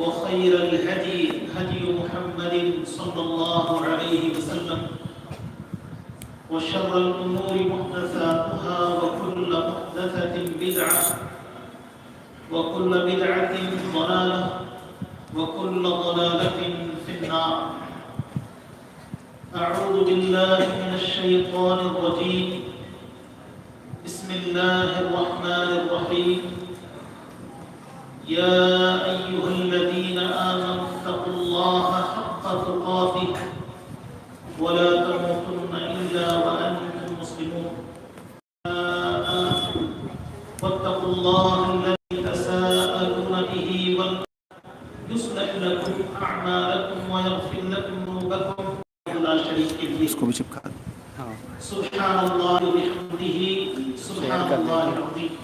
وخير الهدي هدي محمد صلى الله عليه وسلم وشر الأمور محدثاتها وكل محدثة بدعة وكل بدعة ضلالة وكل ضلالة في النار. أعوذ بالله من الشيطان الرجيم. بسم الله الرحمن الرحيم. يا أيها الذين آمنوا اتقوا الله حق تقاته ولا تموتن إلا وأنتم مسلمون. واتقوا الله الذي تساءلون به يصلح لكم أعمالكم ويغفر لكم ذنوبكم لا شريك له. سبحان الله وبحمده سبحان الله العظيم.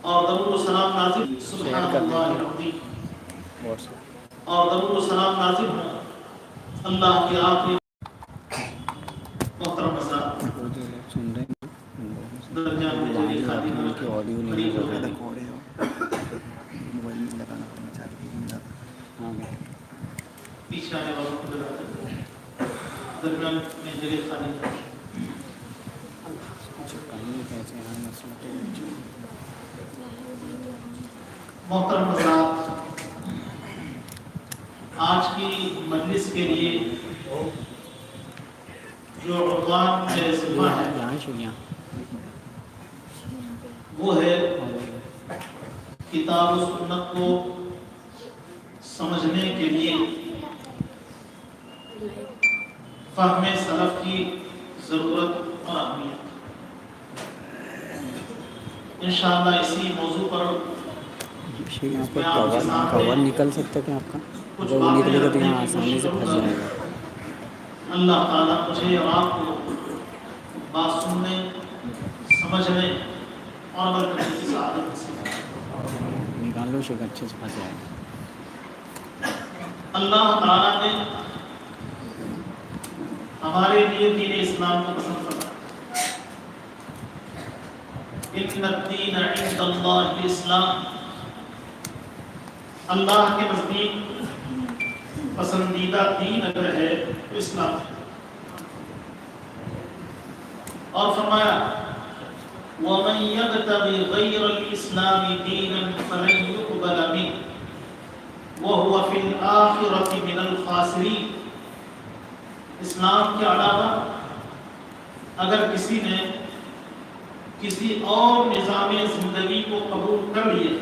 اور درود و سلام نازل سبحان اللہ العظیم. اور درود و سلام نازل ہوں اللہ کے آخری محترم حضرات. درمیان میں جو خادم کے آڈیو نہیں ہو رہا ہے موبائل میں لگانا پڑنا چاہیے. پیچھے آنے والوں کو لگاتے ہیں درمیان میں جگہ خالی ہے. محترم حضرات، آج کی مجلس کے لیے جو عنوان میرے ذمہ ہے وہ ہے کتاب و سنت کو سمجھنے کے لیے فہم سلف کی ضرورت اور اہمیت. انشاءاللہ اسی موضوع پر یہاں پر کور نکل سکتا ہے آپ کا؟ اگر وہ نکلے گا تو یہاں آسانی سے پھنس جائے گا. اللہ تعالیٰ مجھے اور آپ کو بات سننے سمجھنے اور عمل کرنے کی سعادت نصیب کرے. نکال لو شیخ، اچھے سے پھنس جائے گا. اللہ تعالیٰ نے ہمارے لیے دین اسلام کو پسند فرمایا. ان الدین عند اللہ الاسلام. اللہ کے نزدیک پسندیدہ دین اگر ہے تو اسلام ہے. اور فرمایا وَمَن يَبْتَغِ غَيْرَ الْإِسْلَامِ دِينًا فَلَن يُقْبَلَ مِنْهُ وَهُوَ فِي الْآخِرَةِ مِنَ الْخَاسِرِينَ. اسلام کے علاوہ اگر کسی نے کسی اور نظام زندگی کو قبول کر لیے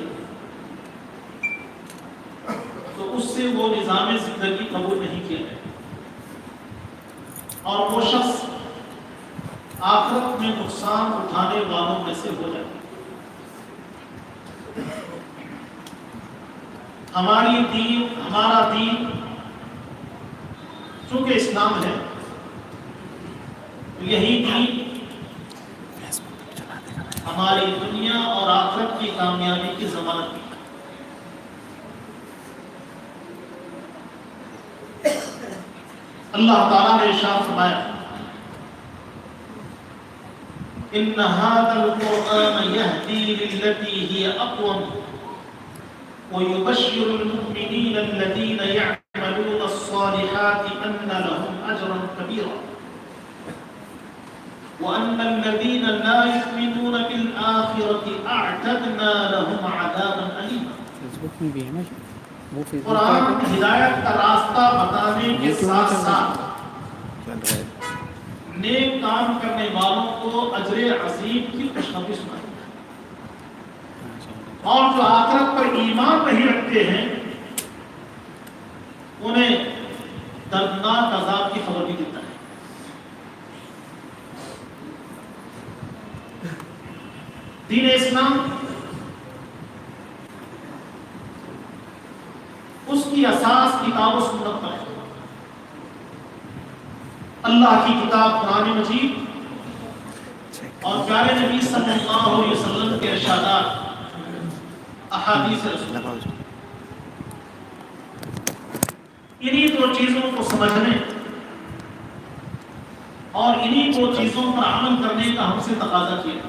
تو اس سے وہ نظام زندگی قبول نہیں کیا ہے اور وہ شخص آخرت میں نقصان اٹھانے والوں میں سے ہو جائے. ہمارا دین چونکہ اسلام ہے یہی دین ہماری دنیا اور آخرت کی کامیابی کی ضمانت ہے. اللہ تعالیٰ نے ارشاد فرمایا ان هذا القرآن يهدي للتي هي اقوم ويبشر المؤمنين الذين يعملون الصالحات ان لهم اجرا كبيرا وان الذين لا يؤمنون بالآخرة اعتدنا لهم عذابا أليما. قرآن ہدایت کا راستہ بتانے کے ساتھ ساتھ نیک کام کرنے والوں کو اجر عظیم کی خوشخبری سناتا ہے اور جو آخرت پر ایمان نہیں رکھتے ہیں انہیں دردناک عذاب کی خبر بھی دیتا ہے. دین اسلام اس کی اساس کتاب و سنت پر ہے. اللہ کی کتاب قرآن مجید اور پیارے نبی صلی اللہ علیہ وسلم کے ارشادات احادیث رسول. انہی دو چیزوں کو سمجھنے اور انہی دو چیزوں پر عمل کرنے کا ہم سے تقاضا کیا.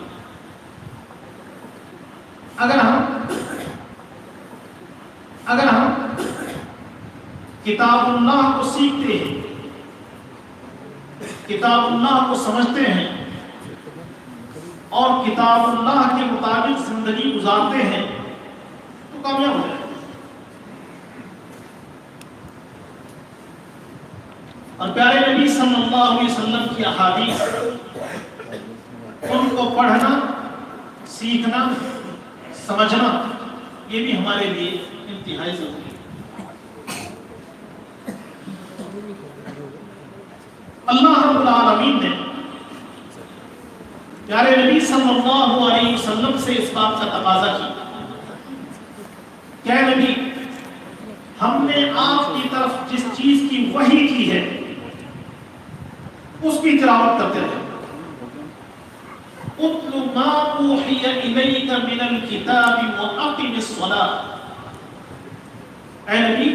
اگر ہم کتاب اللہ کو سیکھتے ہیں، کتاب اللہ کو سمجھتے ہیں اور کتاب اللہ کے مطابق زندگی گزارتے ہیں تو کامیاب ہو جائے گا۔ اور پیارے نبی صلی اللہ علیہ وسلم کی احادیث ان کو پڑھنا، سیکھنا، سمجھنا یہ بھی ہمارے لیے انتہائی ضروری ہے۔ اللہ رب العالمین نے پیارے نبی صلی اللہ علیہ وسلم سے اس بات کا تقاضا کیا کہ اے نبی، ہم نے آپ کی طرف جس چیز کی وحی کی ہے اس کی تلاوت کرتے رہے۔ اتل ما اوحی الیک من الکتاب واقم الصلاۃ، اے نبی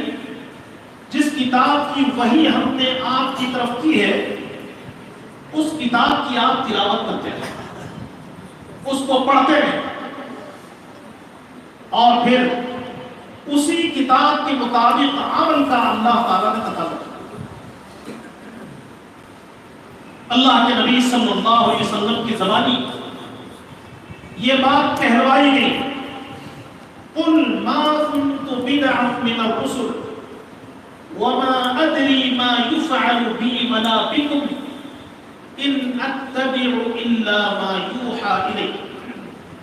جس کتاب کی وحی ہم نے آپ کی طرف کی ہے اس کتاب کی آپ تلاوت کرتے رہے، اس کو پڑھتے رہے اور پھر اسی کتاب کے مطابق عمل کا اللہ تعالیٰ نے تقاضا کیا۔ اللہ کے نبی صلی اللہ علیہ وسلم کی زبانی یہ بات کہلوائی گئی، قل ما كنت بدعا من الرسل وما ادری ما يفعل بي ولا بكم ان اتبع الا ما يوحى الي۔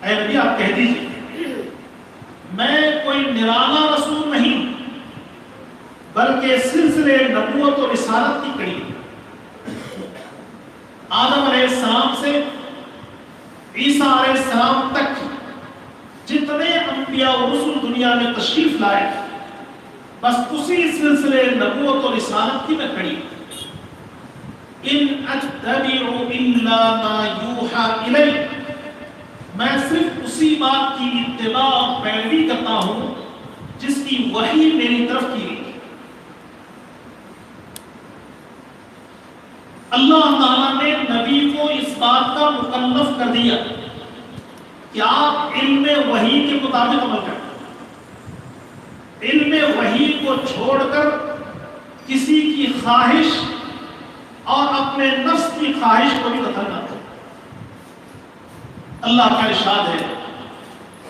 اے نبی آپ کہہ دیجئے میں کوئی نرالا رسول نہیں بلکہ سلسلے نبوت اور رسالت کی کڑی ہوں۔ آدم علیہ السلام سے عیسیٰ علیہ السلام تک جتنے انبیاء و رسول دنیا میں تشریف لائے بس اسی سلسلے نبوت اور رسالت کی میں کڑی ہوں۔ ان اتبع الا ما یوحى الی، میں صرف اسی بات کی اتباع اور پیروی کرتا ہوں جس کی وحی میری طرف کی گئی۔ اللہ تعالیٰ نے نبی کو اس بات کا مکلف کر دیا کہ آپ علم وحی کے مطابق عمل کریں، علم وحی کو چھوڑ کر کسی کی خواہش اور اپنے نفس کی خواہش کو بھی دخل نہ کریں۔ اللہ کا ارشاد ہے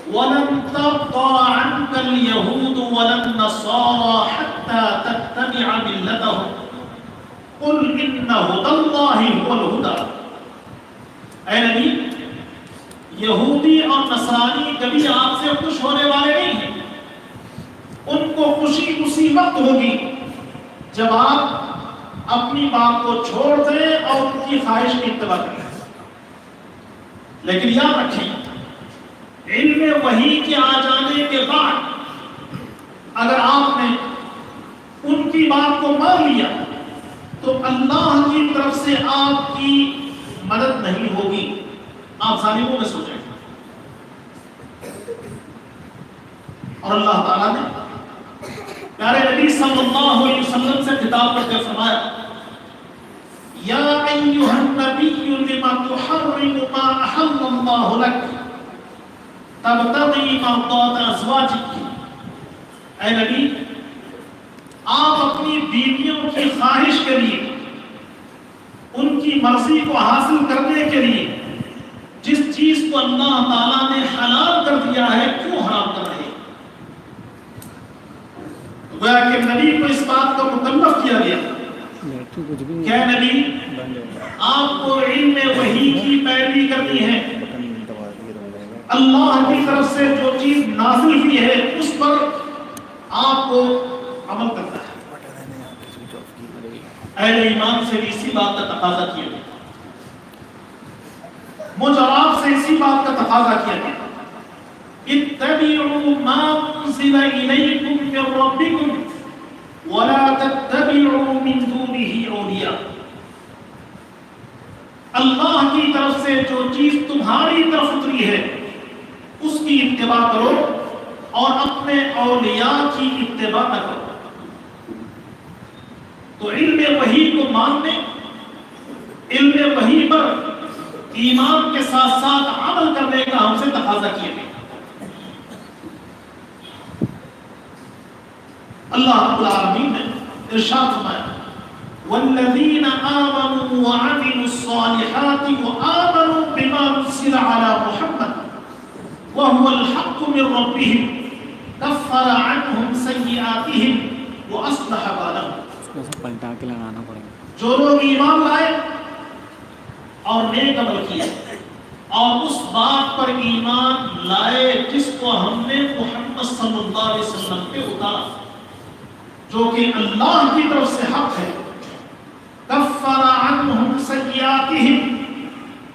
وَلَن تَرْضَىٰ عَنْكَ الْيَهُودُ وَلَا النَّصَارَىٰ حَتَّىٰ تَتَّبِعَ مِلَّتَهُمْ قُلْ إِنَّ هُدَى اللَّهِ هُوَ الْهُدَىٰ۔ اے نبی، یہودی اور نصرانی کبھی آپ سے خوش ہونے والے نہیں ہیں، ان کو خوشی اسی وقت ہوگی جب آپ اپنی بات کو چھوڑ دیں اور ان کی خواہش کی اتباع کریں۔ لیکن یاد رکھیں علم وحی کے آ جانے کے بعد اگر آپ نے ان کی بات کو مان لیا تو اللہ کی طرف سے آپ کی مدد نہیں ہوگی، آپ ظالموں میں سو جائیں گے۔ اور اللہ تعالیٰ نے پیارے نبی صلی اللہ علیہ وسلم سے خطاب کرتے فرمایا یا ایھا النبی لم تحرم ما احل اللہ لک تبتغی مرضات ازواجک۔ اے نبی، آپ اپنی بیویوں کی خواہش کے لیے، ان کی مرضی کو حاصل کرنے کے لیے جس چیز کو اللہ تعالیٰ نے حلال کر دیا ہے کیوں حرام کر رہے ہیں؟ گویا کہ نبی کو اس بات کو مکلف کیا گیا کہ نبی آپ کو علم وحی کی پیروی کرنی ہے، اللہ کی طرف سے جو چیز نازل ہوئی ہے اس پر آپ کو عمل کرنا ہے۔ اہل ایمان سے بھی اسی بات کا تقاضا کیا گیا، مجھ اور آپ سے اسی بات کا تقاضا کیا گیا اتبعوا ما انزل الیکم من ربکم ولا تتبعوا من دونه اولیاء۔ اللہ کی طرف سے جو چیز تمہاری طرف اتری ہے اس کی اتباع کرو اور اپنے اولیاء کی اتباع نہ کرو۔ تو علم وحی کو ماننے، علم وحی پر ایمان کے ساتھ ساتھ عمل کرنے کا ہم سے تقاضا کیا گیا۔ اللہ رب العالمین نے ارشاد فرمایا والذین آمنوا وعملوا الصالحات وآمنوا بما نزل على محمد وهو الحق من ربهم کفر عنهم سیئاتهم واصلح بالهم. پلٹا کے لگانا پڑے گا. جو لوگ ایمان لائے اور نیک عمل کیے اور اس بات پر ایمان لائے جس کو ہم نے محمد صلی اللہ علیہ وسلم پہ اتارا جو کہ اللہ کی طرف سے حق ہے. کفر عنهم سیئاتهم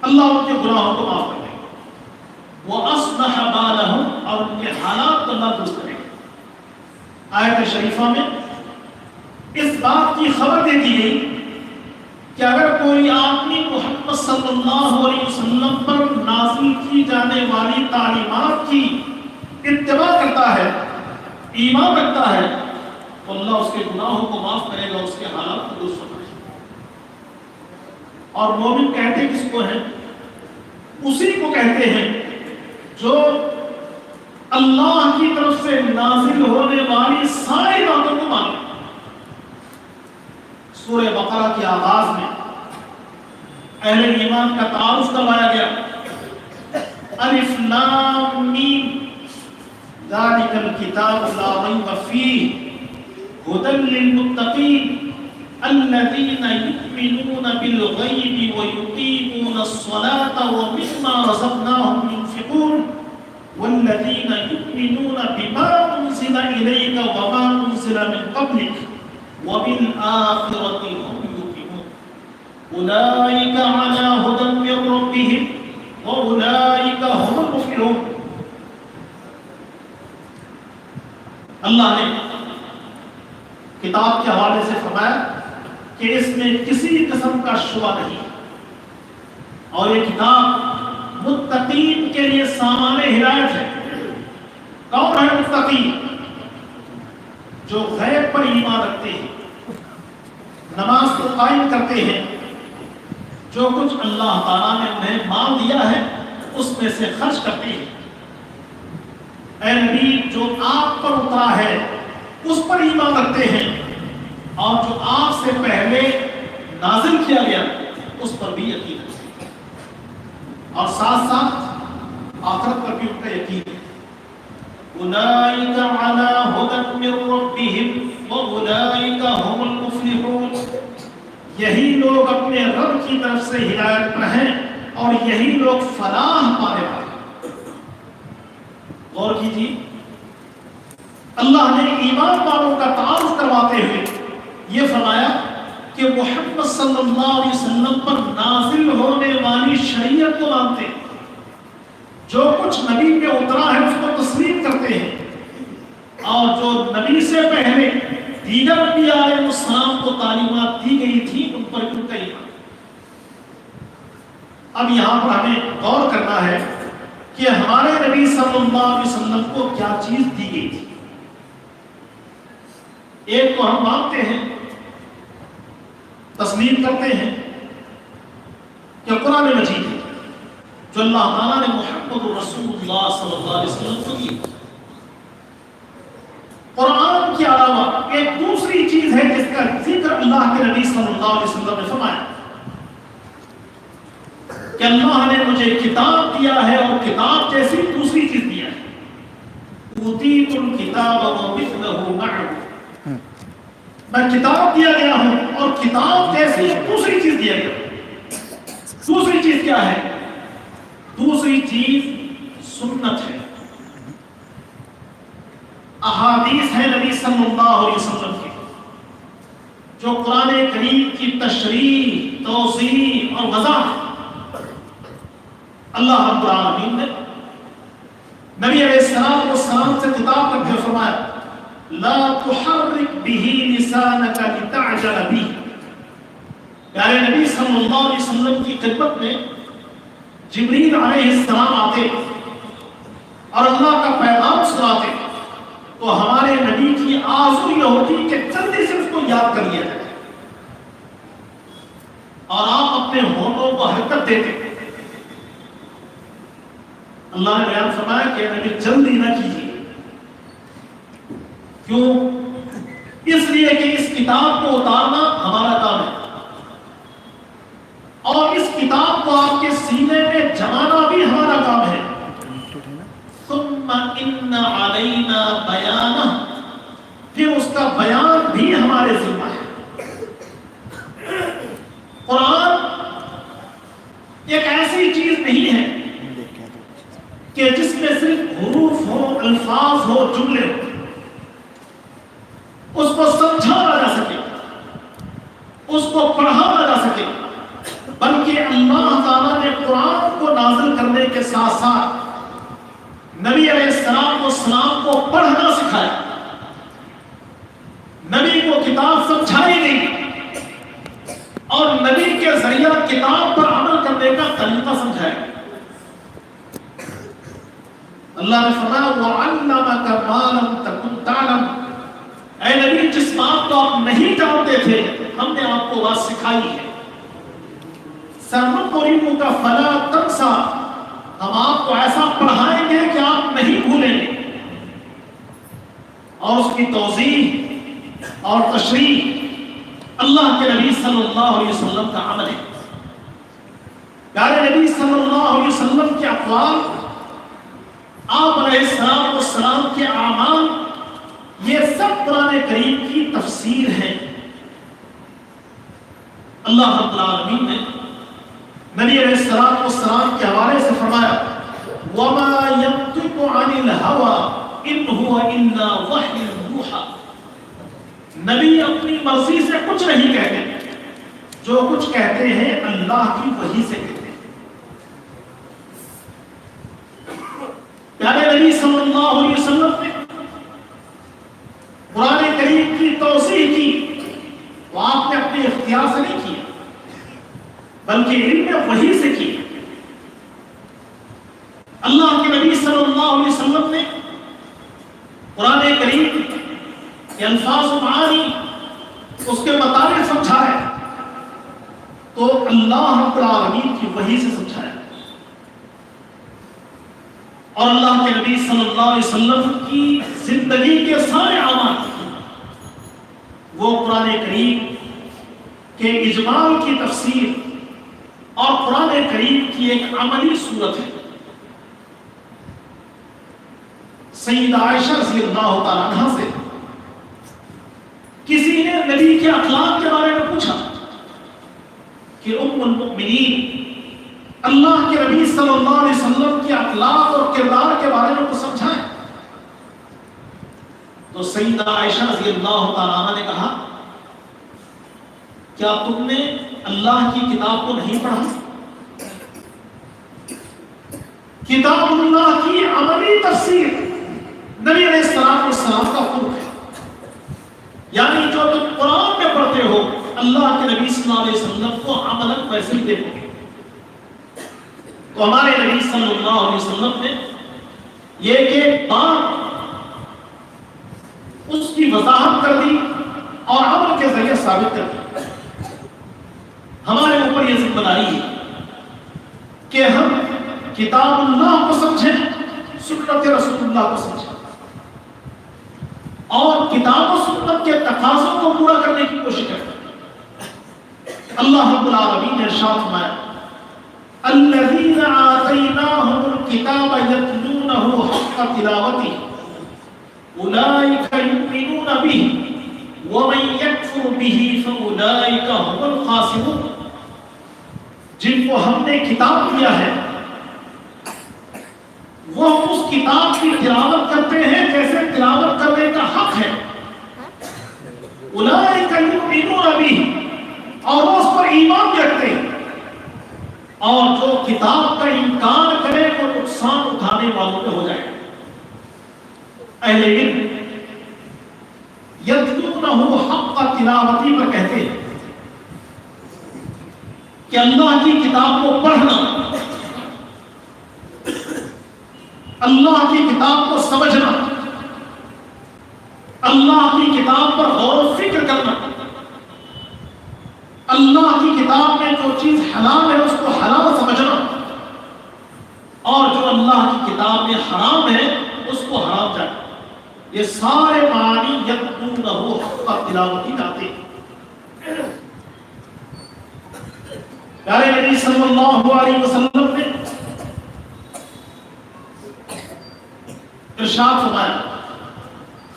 اللہ ان کے گناہوں کو معاف کر دے گا. واصلح بالهم اور ان کے حالات کو اللہ درست کرے گا. آیت شریفہ میں اس بات کی خبر دے دی گئی کہ اگر کوئی آدمی محمد صلی اللہ علیہ وسلم پر نازل کی جانے والی تعلیمات کی اتباع کرتا ہے ایمان رکھتا ہے تو اللہ اس کے گناہوں کو معاف کرے گا اس کے حالات کو درست کرے گا. اور مومن کہتے کس کو ہیں؟ اسی کو کہتے ہیں جو اللہ کی طرف سے نازل ہونے والی ساری باتوں کو مانے. سورہ بقرہ کے آغاز میں اہل ایمان کا تعارف کروایا گیا. الف لام میم ذالک الکتاب لا ریب فیہ ھدی للمتقین الذین یؤمنون بالغیب ویقیمون الصلاة ومما رزقناهم ينفقون والذین یؤمنون بما انزل الیک وما انزل من قبلک وبالآخرة هم يوقنون أولئك على هدى من ربهم وأولئك هم المفلحون. اللہ نے کتاب کے حوالے سے فرمایا کہ اس میں کسی قسم کا شبہ نہیں اور یہ کتاب متقین کے لیے سامان ہدایت ہے. کون ہے متقین؟ جو غیب پر ایمان رکھتے ہیں نماز کو قائم کرتے ہیں جو کچھ اللہ تعالیٰ نے انہیں مال دیا ہے اس میں سے خرچ کرتے ہیں. اے نبی جو آپ پر اترا ہے اس پر ایمان رکھتے ہیں اور جو آپ سے پہلے نازل کیا گیا اس پر بھی یقین رکھتے ہیں اور ساتھ ساتھ آخرت پر بھی ان کا یقین ہے. اولئک علی ھدی من ربہم واولئک ھم المفلحون. یہی لوگ اپنے رب کی طرف سے ہدایت پر ہیں اور یہی لوگ فلاح پانے والے ہیں. غور کیجیے اللہ نے ایمان والوں کا تعارف کرواتے ہوئے یہ فرمایا کہ محمد صلی اللہ علیہ وسلم پر نازل ہونے والی شریعت کو مانتے ہیں جو کچھ نبی پہ اترا ہے اس کو تسلیم کرتے ہیں اور جو نبی سے پہلے دیگر انبیاء علیہ السلام کو تعلیمات دی گئی تھی ان پر ان کا ایمان. اب یہاں پر ہمیں غور کرنا ہے کہ ہمارے نبی صلی اللہ علیہ وسلم کو کیا چیز دی گئی تھی. ایک تو ہم مانتے ہیں تسلیم کرتے ہیں کہ قرآن مجید ہے جو اللہ تعالیٰ نے محمد رسول اللہ صلی اللہ علیہ وسلم کو دی. قرآن کے علاوہ ایک دوسری چیز ہے جس کا ذکر اللہ کے نبی صلی اللہ علیہ وسلم نے فرمایا کہ اللہ نے مجھے کتاب دیا ہے اور کتاب جیسی دوسری چیز دیا ہے. اوتیت الکتاب ومثلہ معہ. میں کتاب دیا گیا ہوں اور کتاب جیسی دوسری چیز دیا گیا. دوسری چیز کیا ہے؟ دوسری چیز سنت ہے. احادیث ہے نبی صلی اللہ علیہ وسلم کی جو قرآن کریم کی تشریح توضیح اور وضاحت اللہ رب العالمین نے نبی علیہ السلام سے خطاب کرتے ہوئے فرمایا لا تحرک به لسانک لتعجل به. پیارے نبی صلی اللہ علیہ وسلم کی خدمت میں جبریل علیہ السلام آتے اور اللہ کا پیغام سناتے تو ہمارے نبی کی آرزو یہ ہوتی کہ جلدی سے اس کو یاد کر لیا جائے اور آپ اپنے ہونٹوں کو حرکت دیتے. اللہ نے بیان فرمایا کہ نبی جلدی نہ کیجیے. کیوں؟ اس لیے کہ اس کتاب کو اتارنا ہمارا کام ہے، اور اس کتاب کو آپ کے سینے میں جمانا بھی ہمارا کام ہے۔ ثم ان علینا بیانہ، پھر اس کا بیان بھی ہمارے ذمہ ہے۔ قرآن ایک ایسی چیز نہیں ہے کہ جس میں صرف حروف ہو، الفاظ ہو، جملے ہو، اس کو سمجھا نہ جا سکے، اس کو پڑھا نہ جا سکے، بلکہ اللہ تعالیٰ نے قرآن کو نازل کرنے کے ساتھ ساتھ نبی علیہ السلام کو پڑھنا سکھایا، نبی کو کتاب سمجھائی نہیں، اور نبی کے ذریعہ کتاب پر عمل کرنے کا طریقہ سمجھایا۔ اللہ نے فرمایا وَعَلَّمَكَ مَا لَمْ تَكُنْ تَعْلَمْ، اے نبی جس بات کو آپ نہیں جانتے تھے ہم نے آپ کو بات سکھائی ہے۔ سَنُقْرِئُكَ فَلَا تَنْسَىٰ، ہم آپ کو ایسا پڑھائیں گے کہ آپ نہیں بھولیں گے۔ اور اس کی توضیح اور تشریح اللہ کے نبی صلی اللہ علیہ وسلم کا عمل ہے۔ پیارے نبی صلی اللہ علیہ وسلم کے اقوال، آپ علیہ السلام کے اعمال، یہ سب قرآن کریم کی تفسیر ہے۔ اللہ رب العالمین نے نبی علیہ السلام کے حوالے سے فرمایا وَمَا يَنطِقُ عَنِ الْهَوَىٰ إِنْ هُوَ إِلَّا وَحْيٌ يُوحَىٰ، نبی اپنی مرضی سے کچھ نہیں کہتے، جو کچھ کہتے ہیں اللہ کی وحی سے کہتے ہیں۔ پیارے نبی صلی اللہ علیہ وسلم نے قرآن کریم کی توضیح کی، وہ آپ نے اپنے اختیار سے نہیں کیا بلکہ علم وحی سے کی۔ اللہ کے نبی صلی اللہ علیہ وسلم نے قرآن کریم کے الفاظ و معانی اس کے مطابق سمجھایا تو اللہ رب العالمین کی وحی سے سمجھایا، اور اللہ کے نبی صلی اللہ علیہ وسلم کی زندگی کے سارے اعمال وہ قرآن کریم کے اجمال کی تفسیر اور قرآن کریم کی ایک عملی صورت ہے۔ سیدہ عائشہ رضی اللہ تعالیٰ عنہ سے کسی نے نبی کے اخلاق کے بارے میں پوچھا کہ ام المؤمنین، اللہ کے نبی صلی اللہ علیہ وسلم کے اخلاق اور کردار کے بارے میں کچھ سمجھائیں۔ تو سیدہ عائشہ رضی اللہ تعالیٰ عنہ نے کہا کیا تم نے اللہ کی کتاب کو نہیں پڑھا؟ کتاب اللہ کی عملی تفسیر نبی علیہ السلام کا حکم ہے، یعنی جو تم قرآن میں پڑھتے ہو اللہ کے نبی صلی اللہ علیہ وسلم کو عملاً ویسے ہی دیکھو گے۔ تو ہمارے نبی صلی اللہ علیہ وسلم نے یہ کہ بات اس کی وضاحت کر دی اور عمل کے ذریعے ثابت کر دی۔ ہمارے اوپر یہ ذمہ داری ہے کہ ہم کتاب اللہ کو سمجھیں، سنت رسول اللہ کو سمجھیں، اور کتاب و سنت کے تقاضوں کو پورا کرنے کی کوشش کریں۔ اللہ رب العالمین نے ارشاد فرمایا الذین آتیناہم الکتاب یتلونہ حق تلاوتہ اولئک یؤمنون بہ ومن یکفر بہ فاولئک هم الخاسرون، جن کو ہم نے کتاب دیا ہے وہ اس کتاب کی تلاوت کرتے ہیں جیسے تلاوت کرنے کا حق ہے۔ اولئک یؤمنون بہ، اور وہ اس پر ایمان رکھتے ہیں، اور جو کتاب کا انکار کرے وہ نقصان اٹھانے والوں میں ہو جائے۔ اہل علم یتلونہ حق تلاوتی پر کہتے ہیں کہ اللہ کی کتاب کو پڑھنا، اللہ کی کتاب کو سمجھنا، اللہ کی کتاب پر غور و فکر کرنا، اللہ کی کتاب میں جو چیز حلال ہے اس کو حلال سمجھنا، اور جو اللہ کی کتاب میں حرام ہے اس کو حرام جاننا۔ یہ سارے معنی یتلونہ حق تلاوتی جاتے ہیں۔ پیارے نبی صلی اللہ علیہ وسلم نے ارشاد فرمایا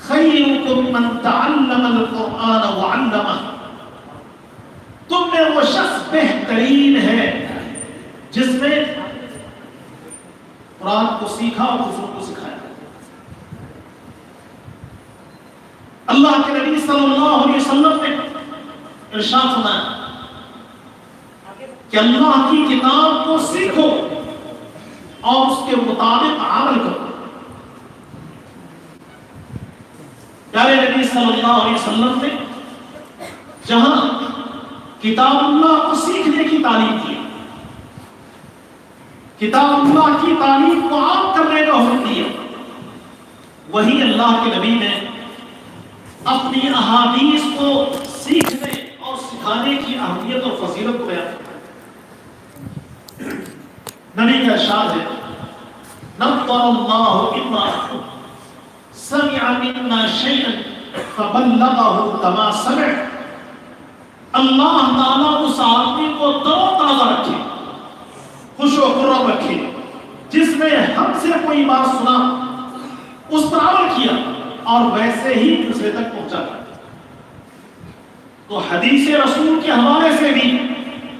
خیرکم من تعلم القرآن وعلمہ، تم میں وہ شخص بہترین ہے جس نے قرآن کو سیکھا اور دوسروں کو سکھایا۔ اللہ کے نبی صلی اللہ علیہ وسلم نے ارشاد فرمایا کہ اللہ کی کتاب کو سیکھو اور اس کے مطابق عمل کرو۔ پیارے نبی صلی اللہ علیہ وسلم نے جہاں کتاب اللہ کو سیکھنے کی تعلیم دی، کتاب اللہ کی تعلیم کو عام کرنے کا حکم دیا، وہی اللہ کے نبی نے اپنی احادیث کو سیکھنے اور سکھانے کی اہمیت اور فضیلت کو بیان کیا۔ نبی کا ارشاد ہے نظر اللہ امرأ سمع منا شيئا فبلغه كما سمع، اللہ تعالیٰ اس آدمی کو تر و تازہ رکھے، خوش و خرم رکھے جس نے ہم سے کوئی بات سنا اس پر عمل کیا اور ویسے ہی دوسرے تک پہنچا۔ تو حدیث رسول کے حوالے سے بھی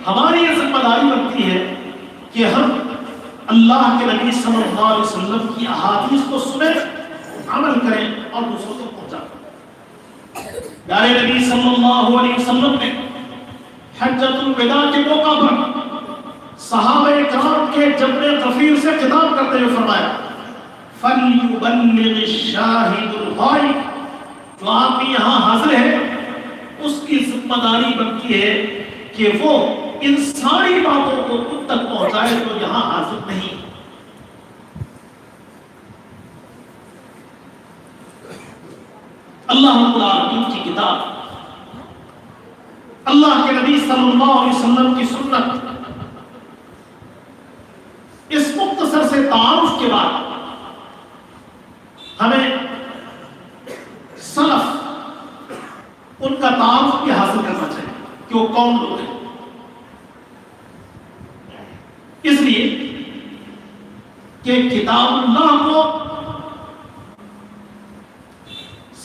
ہماری یہ ذمہ داری بنتی ہے کہ ہم اللہ کے نبی صلی اللہ علیہ وسلم کی احادیث کو سنیں، عمل کریں اور دوسروں کو پہنچائیں۔ پیارے نبی صلی اللہ علیہ وسلم نے حجۃ الوداع کے موقع پر صحابہ کرام کے جمع غفیر سے خطاب کرتے ہوئے فرمایا فَلْيُبَلِّغِ الشَّاهِدُ الْغَائِبَ، جو آدمی یہاں حاضر ہے اس کی ذمہ داری بنتی ہے کہ وہ ان ساری باتوں کو ان تک پہنچائے جو یہاں حاضر نہیں۔ اللہ رب العالمین کی کتاب، اللہ کے نبی صلی اللہ علیہ وسلم کی سنت، اس مختصر سے تعارف کے بعد ہمیں سلف ان کا تعارف بھی حاصل کرنا چاہیے کہ وہ کون لوگ ہیں۔ اس لیے کہ کتاب اللہ کو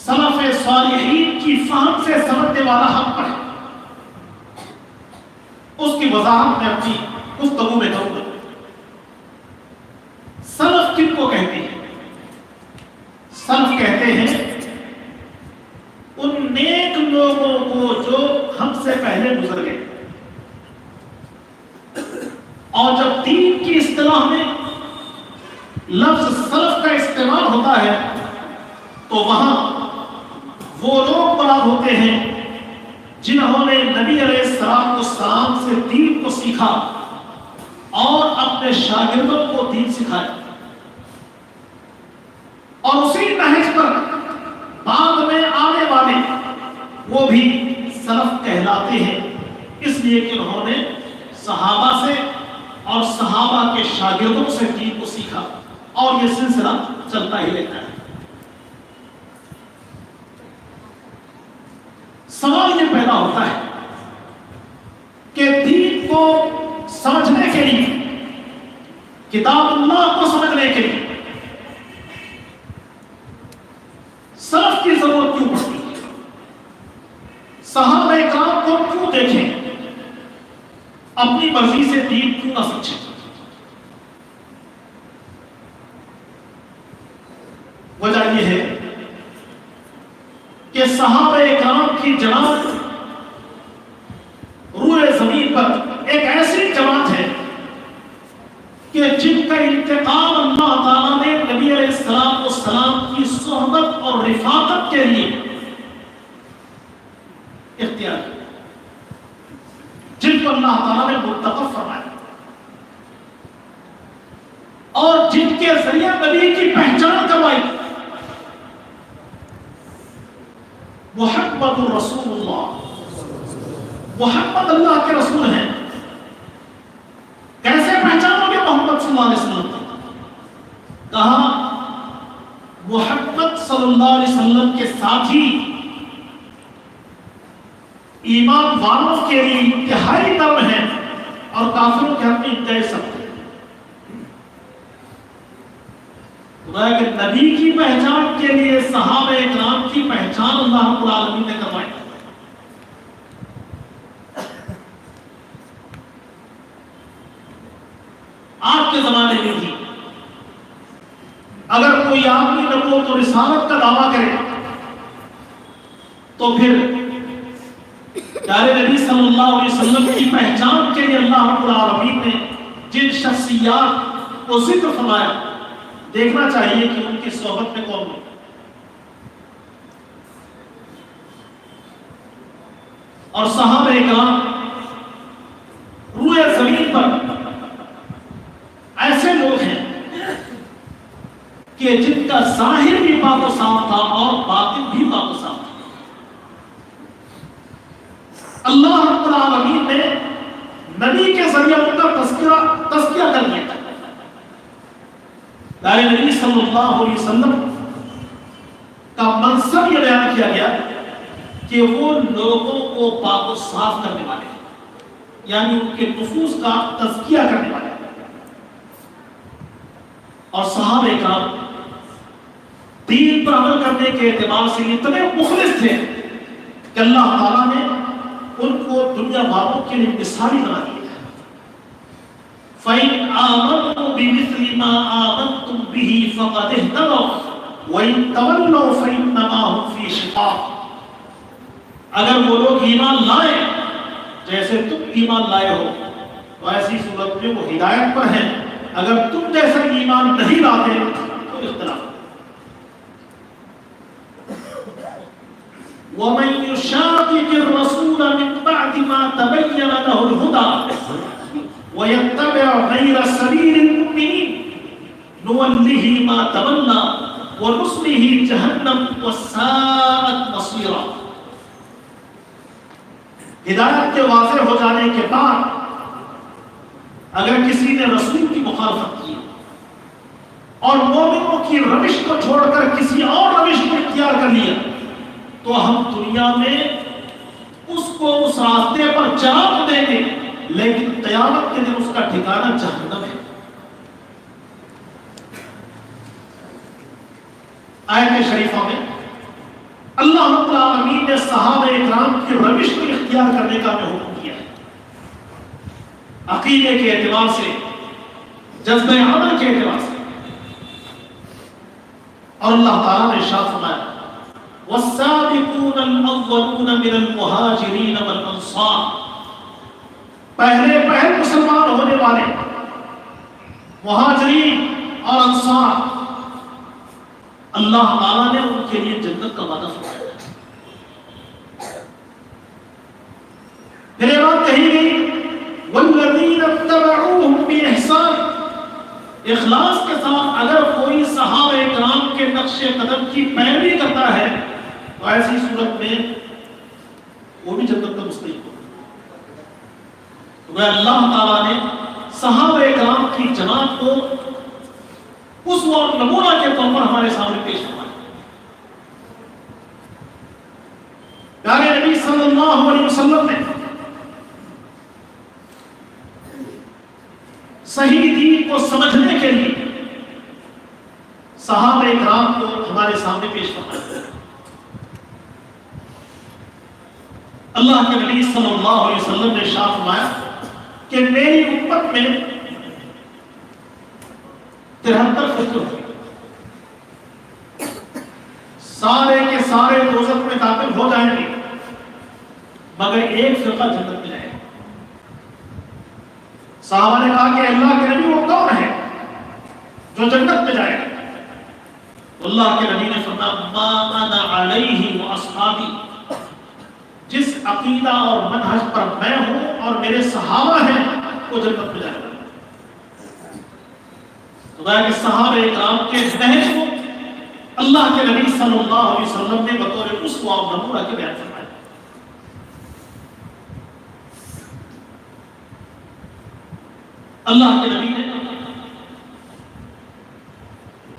سلف صالحین کی فہم سے سمجھنے والا ہم پر ہے، اس کی وضاحت میں اپنی گفتگو میں کروں گا۔ سلف کن کو کہتے ہیں؟ سلف کہتے ہیں ان نیک لوگوں کو جو ہم سے پہلے گزر گئے، اور جب دین کی اصطلاح میں لفظ سلف کا استعمال ہوتا ہے تو وہاں وہ لوگ مراد ہوتے ہیں جنہوں نے نبی علیہ السلام سے دین کو سیکھا اور اپنے شاگردوں کو دین سکھایا، اور اسی نہج پر بعد میں آنے والے وہ بھی سلف کہلاتے ہیں، اس لیے کہ انہوں نے صحابہ سے اور صحابہ کے شاگردوں سے دین کو سیکھا، اور یہ سلسلہ چلتا ہی رہتا ہے۔ سوال یہ پیدا ہوتا ہے کہ دین کو سمجھنے کے لیے، کتاب اللہ کو سمجھنے کے لیے سلف کی ضرورت کیوں پڑتی ہے؟ صحابہ کرام کو کیوں دیکھیں، اپنی مرضی سے دین کیوں نہ سمجھیں؟ وجہ یہ ہے کہ صحابہ کرام کی جماعت روئے زمین پر ایک ایسی جماعت ہے کہ جن کا انتقام اللہ تعالیٰ نے نبی علیہ السلام کی صحبت اور رفاقت کے لیے اختیار کیا، جن کو اللہ تعالیٰ نے منتخب فرمایا، اور جن کے ذریعے نبی کی پہچان کروائی۔ محمد رسول اللہ، محمد اللہ کے رسول ہیں۔ کیسے پہچانو گے محمد صلی اللہ علیہ وسلم؟ کہا محمد صلی اللہ علیہ وسلم کے ساتھی ایمان والوں کے لیے انتہائی نرم ہیں اور کافروں کے حق میں انتہائی سخت ہیں۔ کہ نبی کی پہچان کے لیے صحابہ اکرام کی پہچان اللہ رب العالمین نے کروائی۔ آج کے زمانے میں بھی اگر کوئی آدمی نبوت اور رسالت کا دعویٰ کرے تو پھر پیارے نبی صلی اللہ علیہ وسلم کی پہچان کے لیے اللہ رب العالمین نے جن شخصیات کو ذکر فرمایا، دیکھنا چاہیے کہ ان کی صحبت میں کون ہے۔ اور صحابہ اکرام روئے زمین پر ایسے لوگ ہیں کہ جن کا ظاہر بھی پاک و صاف تھا اور باطن بھی پاک و صاف تھا۔ اللہ رب العالمین نے نبی کے ذریعے ان کا تذکرہ کر دیا۔ پیارے نبی صلی اللہ علیہ وسلم کا منصب یہ بیان کیا گیا کہ وہ لوگوں کو پاک و صاف کرنے والے ہیں، یعنی ان کے نفوس کا تزکیہ کرنے والے ہیں۔ اور صحابہ اکرام دین پر عمل کرنے کے اعتبار سے اتنے مخلص تھے کہ اللہ تعالیٰ نے ان کو دنیا والوں کے لیے مثالی بنا دیا۔ فَإِنْ آمَنُوا بِمِثْلِ مَا آمَنْتُمْ بِهِ فَقَدِ اهْتَدَوْا وَإِنْ تَوَلَّوْا فَإِنَّمَا هُمْ فِي شِقَاقٍ، اگر وہ لوگ ایمان لائیں جیسے تم ایمان لائے ہو تو ایسی صورت میں وہ ہدایت پر ہیں، اگر تم جیسا ایمان نہیں لاتے تو اختلاف۔ وَمَن يُشَاقِقِ الرَّسُولَ مِن بَعْدِ مَا تَبَيَّنَ لَهُ الْهُدَى وَيَتَّبِعْ غَيْرَ سَبِيلِ الْمُؤْمِنِينَ نُوَلِّهِ مَا تَوَلَّىٰ وَنُصْلِهِ جَهَنَّمَ وَسَاءَتْ مَصِيرًا۔ ہدایت کے واضح ہو جانے کے بعد اگر کسی نے رسول کی مخالفت کی اور مومنوں کی روش کو چھوڑ کر کسی اور روش کو اختیار کر لیا تو ہم دنیا میں اس کو اس راستے پر چلا تو دیں گے، لیکن قیامت کے دن اس کا ٹھکانہ جہنم ہے۔ آیت شریفہ میں اللہ رب العالمین نے صحابہ اکرام کی روش کو اختیار کرنے کا ہمیں حکم کیا ہے، عقیدے کے اعتبار سے، جذبہ عمل کے اعتبار سے۔ اور اللہ تعالیٰ نے ارشاد فرمایا وَالسَّابِقُونَ الْأَوَّلُونَ مِنَ الْمُهَاجِرِينَ وَالْأَنصَارِ، پہلے مسلمان ہونے والے مہاجرین اور انصار، اللہ تعالیٰ نے ان کے لیے جنت کا وعدہ فرمایا۔ پھر یہ بات کہی گئی وَالَّذِينَ اتَّبَعُوهُمْ بِإِحْسَانٍ، اخلاص کے ساتھ اگر کوئی صحابہ اکرام کے نقش قدم کی پیروی کرتا ہے تو ایسی صورت میں وہ بھی جنت کا مستحق ہوگا۔ تو اللہ تعالیٰ نے صحابہ اکرام کی جماعت کو اس وقت نمونہ کے طور پر ہمارے سامنے پیش فرمایا۔ پیارے نبی صلی اللہ علیہ وسلم نے صحیح دین کو سمجھنے کے لیے صحابہ اکرام کو ہمارے سامنے پیش فرمایا۔ اللہ کے نبی صلی اللہ علیہ وسلم نے ارشاد فرمایا کہ میری امت میں 73 فرقے ہوں گے، سارے کے سارے دوزخ میں داخل ہو جائیں گے مگر ایک فرقہ جنت میں جائے گا۔ صحابہ نے کہا کہ اللہ کے نبی وہ کون ہے جو جنت میں جائے گا؟ اللہ کے نبی نے فرمایا ما انا علیہ واصحابی، جس عقیدہ اور منہج پر میں ہوں اور میرے صحابہ ہیں وہ جنت میں جائے گا۔ تو کہ صحابہ اکرام کے نہج کو اللہ کے نبی صلی اللہ علیہ وسلم نے بطور اسوہ اور نمونہ کے بیان فرمایا۔ اللہ کے نبی نے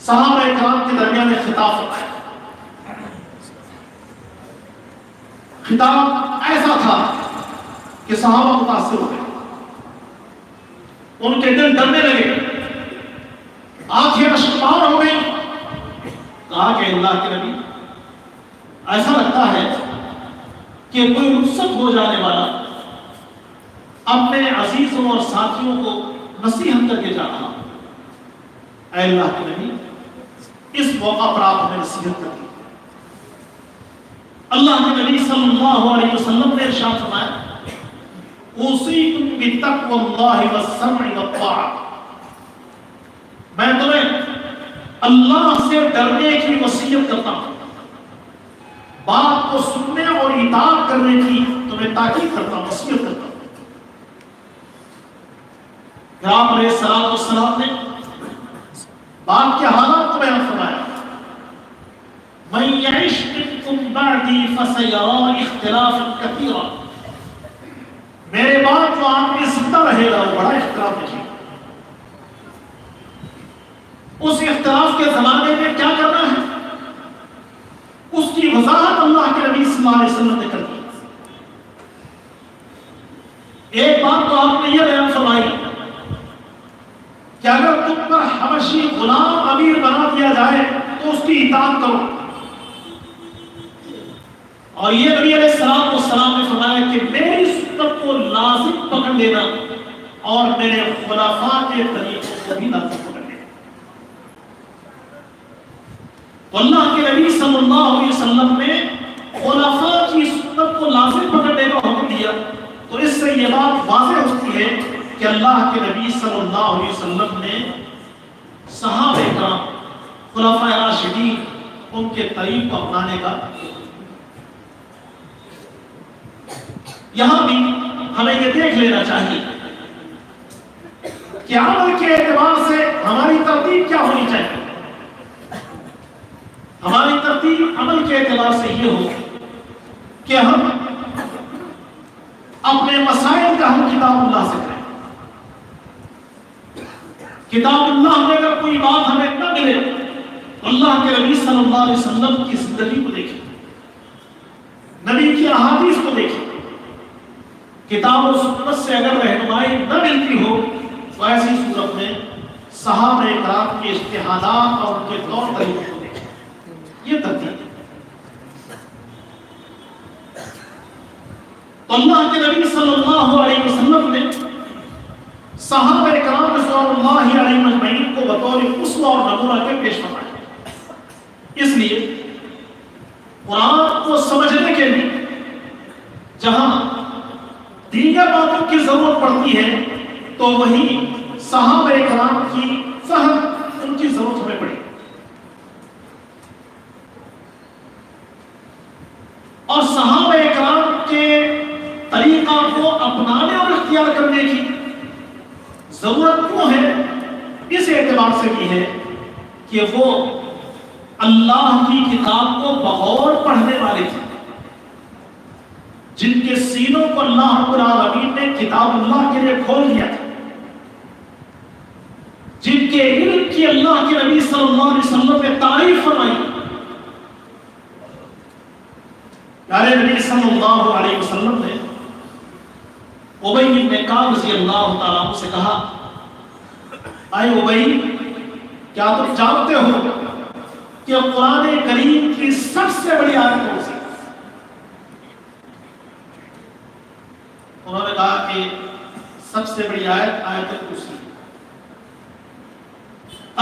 صحابہ اکرام کے درمیان خطاب فرمایا خطاب ایسا تھا کہ صحابہ متاثر ہو گئے، ان کے دل ڈرنے لگے، آنکھیں اشکبار ہو گئی۔ کہا کہ اللہ کے نبی، ایسا لگتا ہے کہ کوئی رخصت ہو جانے والا اپنے عزیزوں اور ساتھیوں کو نصیحت کر کے جا رہا۔ اے اللہ کے نبی، اس موقع پر آپ ہمیں نصیحت کر دی۔ اللہ کے نبی صلی اللہ علیہ وسلم نے ارشاد فرمایا، اوصیکم بتقوی اللہ والسمع والطاعہ، میں تمہیں اللہ سے ڈرنے کی وصیت کرتا ہوں، بات کو سننے اور اطاعت کرنے کی تمہیں تاکید کرتا ہوں، وصیت کرتا ہوں۔ پھر آپ علیہ السلام نے بات کے حالات کو بیان فرمایا، من یعش منکم بعدی فسیری اختلافا کثیرا، میرے بعد جو آپ میں زندہ رہے گا وہ بڑا اختلاف دیکھے گا۔ اس اختلاف کے زمانے میں کیا کرنا ہے اس کی وضاحت اللہ کے نبی صلی اللہ علیہ وسلم نے کر دی۔ ایک بات تو آپ نے یہ بیان فرمائی کہ اگر تم پر حبشی غلام امیر بنا دیا جائے تو اس کی اطاعت کرو، اور یہ نبی علیہ السلام نے فرمایا کہ میری سنت کو لازم پکڑ لینا اور میرے خلفاء کے طریقوں کو بھی لازم پکڑ لینا۔ تو اللہ کے نبی صلی اللہ علیہ وسلم نے خلفاء کی سنت کو لازم پکڑنے کا حکم دیا، تو اس سے یہ بات واضح ہوتی ہے کہ اللہ کے نبی صلی اللہ علیہ وسلم نے صحابہ کرام، خلفاء راشدین، ان کے طریق کو اپنانے کا۔ یہاں بھی ہمیں یہ دیکھ لینا چاہیے کہ عمل کے اعتبار سے ہماری ترتیب کیا ہونی چاہیے۔ ہماری ترتیب عمل کے اعتبار سے یہ ہو کہ ہم اپنے مسائل کا حل کتاب اللہ سے کریں۔ کتاب اللہ میں اگر کوئی بات ہمیں نہ ملے تو اللہ کے نبی صلی اللہ علیہ وسلم کی زندگی کو دیکھیں، نبی کی احادیث کو دیکھیں۔ کتاب و سنت سے اگر رہنمائی نہ ملتی ہو تو ایسی صورت میں صحابہ کرام کے اجتہادات اور ان کے طور طریقوں کو دیکھیں۔ یہ ترتیب ہے۔ تو اللہ کے نبی صلی اللہ علیہ وسلم نے صحابہ کرام رضوان اللہ علیہم اجمعین کو بطور اسوہ اور نمونہ کے پیش فرمایا۔ اس لیے قرآن کو سمجھنے کے لیے جہاں دیگر باتوں کی ضرورت پڑتی ہے تو وہی صحابہ کرام کی فہم، ان کی ضرورت ہمیں پڑی، اور صحابہ کرام کے طریقہ کو اپنانے اور اختیار کرنے کی ضرورت کیوں ہے؟ اس اعتبار سے بھی ہے کہ وہ اللہ کی کتاب کو بغور پڑھنے والے تھے، جن کے سینوں کو اللہ رب العالمین نے کتاب اللہ کے لیے کھول دیا تھا، جن کے علم کی اللہ کے نبی صلی اللہ علیہ وسلم نے تعریف فرمائی۔ پیارے نبی صلی اللہ علیہ وسلم نے ابی بن کعب رضی اللہ تعالیٰ عنہ سے کہا، اے ابی، کیا تم جانتے ہو کہ قرآن کریم کی سب سے بڑی آیت کون سی؟ انہوں نے کہا کہ سب سے بڑی آیت آیت کرسی۔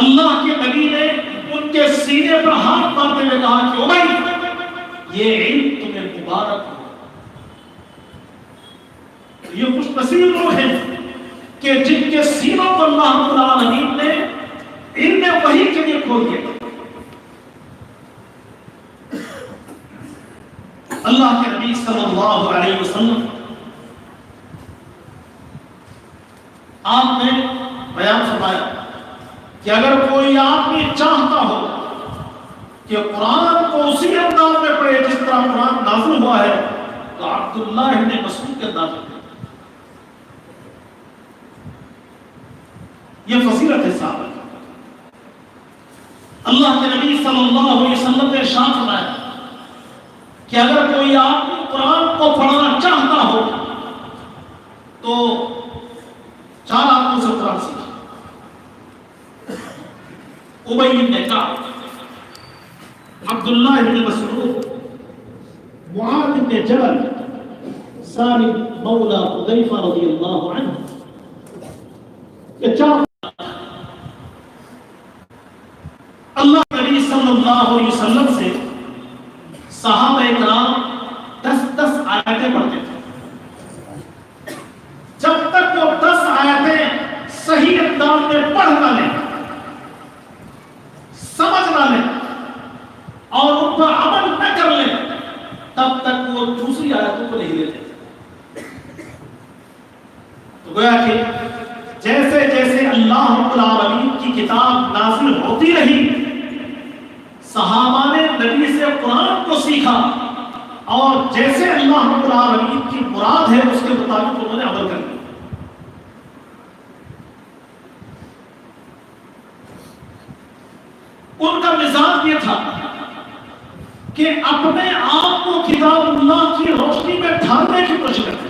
اللہ کے نبی نے ان کے سینے پر ہاتھ مارتے ہوئے کہا کہ ابی، یہ علم تمہیں مبارک ہو، یہ خوش نصیب لوگ ہیں کہ جن کے سینوں پر اللہ رب العالمین نے علم وحی کے لیے کھول دیا۔ اللہ کے نبی صلی اللہ علیہ وسلم آپ نے بیان فرمایا کہ اگر کوئی آدمی چاہتا ہو کہ قرآن کو اسی انداز میں پڑھے جس طرح قرآن نازل ہوا ہے تو عبداللہ ابن مسعود کے انداز میں، یہ فضیلت ہے صحابہ۔ اللہ کے نبی صلی اللہ علیہ وسلم نے ارشاد فرمایا کہ اگر کوئی آدمی قرآن کو پڑھنا چاہتا ہو تو 4 آدمیوں سے قرآن سیکھے. ابی بن کعب، عبداللہ بن مسعود، معاذ بن جبل، سالم مولا حذیفہ رضی اللہ عنہ. یہ 4 اللہ نبی صلی اللہ علیہ وسلم سے صحابہ کرام 10 آیتیں پڑھتے تھے. جب تک وہ 10 آیتیں صحیح انداز میں پڑھ نہ لیں، سمجھ نہ لیں اور ان پر عمل نہ کر لیں، تب تک وہ دوسری آیتوں کو نہیں لیتے. تو گویا کہ جیسے جیسے اللہ رب العالمین کی کتاب نازل ہوتی رہی، صحابہ نے نبی سے قرآن کو سیکھا اور جیسے اللہ رب العالمین کی مراد ہے اس کے مطابق انہوں نے عمل کر لیا. ان کا مزاج یہ تھا کہ اپنے آپ کو کتاب اللہ کی روشنی میں ڈھالنے کی کوشش کرتے.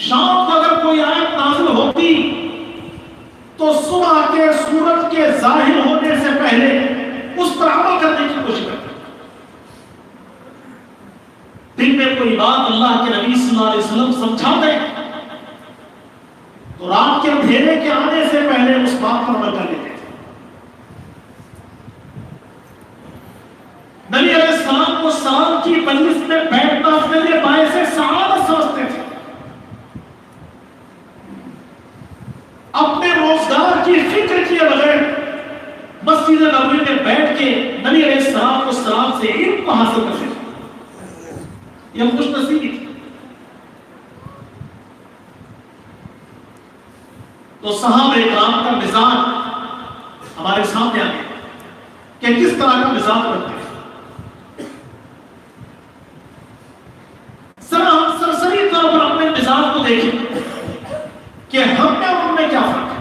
شام کو اگر کوئی آیت نازل ہوتی تو صبح کے سورج کے ظاہر ہونے سے پہلے اس پر عمل کرنے کی کوشش کرتے. دن میں کوئی بات اللہ کے نبی صلی اللہ علیہ وسلم سمجھا دیں تو رات کے اندھیرے کے آنے سے پہلے اس بات پر عمل کر لیتے تھے. نبی علیہ السلام کو سلام کی مجلس میں بیٹھنا اپنے لیے باعث سعادت سمجھتے تھے. اپنے روزگار کی فکر کیے بغیر مسجد نبوی میں بیٹھ کے نبی علیہ السلام سے علم کو حاصل کرتے تھے. یہ خوش نصیبی تھی. تو صحابہ کرام کا مزاج ہمارے سامنے آ گیا کہ کس طرح کا مزاج رکھتے ہیں. ذرا ہم سرسری طور پر اپنے مزاج کو دیکھیں کہ ہم میں اور ان میں کیا فرق ہے.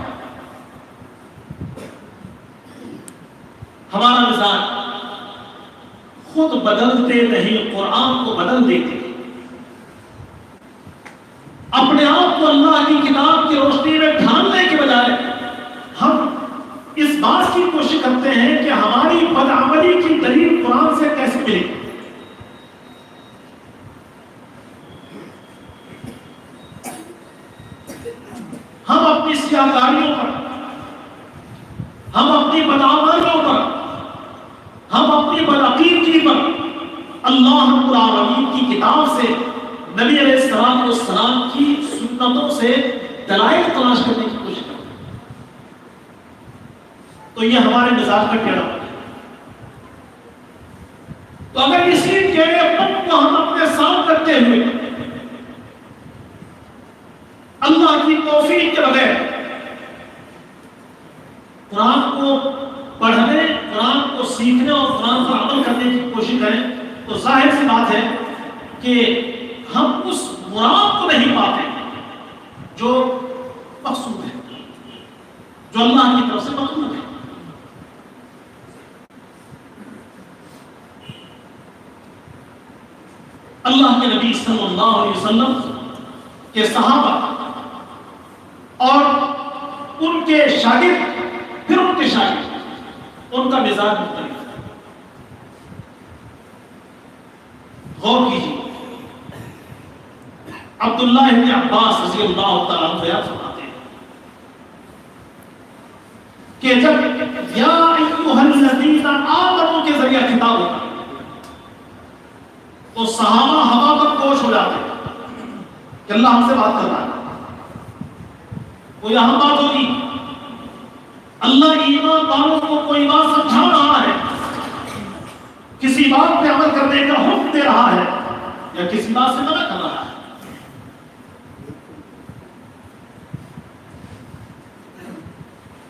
ہمارا مزاج خود بدلتے نہیں، قرآن کو بدل دیتے. اپنے آپ کو اللہ کی کتاب کی روشنی میں ڈھالنے کے بجائے ہم اس بات کی کوشش کرتے ہیں کہ ہماری بدعملی کی دلیل قرآن سے کیسے ملے. ہم اپنی سیاکاریوں پر، ہم اپنی بدعملیوں پر، ہم اپنی بدعقیدگی پر اللہ رب العالمین کی کتاب سے، نبی علیہ السلام کی سنتوں سے دلائل تلاش کرنے کی کوشش کرتے ہیں. تو یہ ہمارے مزاج کا ٹیڑھا ہے. تو اگر اسی ٹیڑھے پن کو ہم اپنے ساتھ کرتے ہوئے اللہ کی توفیق کے بغیر قرآن کو پڑھنے، قرآن کو سیکھنے اور قرآن پر عمل کرنے کی کوشش کریں تو ظاہر سی بات ہے کہ ہم اس مراد کو نہیں پاتے جو مقصود ہے، جو اللہ کی طرف سے مطلوب ہے. اللہ کے نبی صلی اللہ علیہ وسلم کے صحابہ اور ان کے شاگرد، پھر ان کے شاگرد، ان کا مزاج مختلف ہے. غور کیجیے. عبداللہ بن عباس رضی اللہ تعالیٰ عنہ بیان فرماتے ہیں کہ جب یا ایھا الذین آمنوا کے ذریعہ خطاب ہوتا تو صحابہ ہوا پر گوش ہو جاتے کہ اللہ ہم سے بات کر رہا ہے. کوئی اہم بات ہوگی، اللہ ایمان والوں کو کوئی بات سمجھا رہا ہے، کسی بات پہ عمل کرنے کا حکم دے رہا ہے یا کسی بات سے منع کر رہا ہے.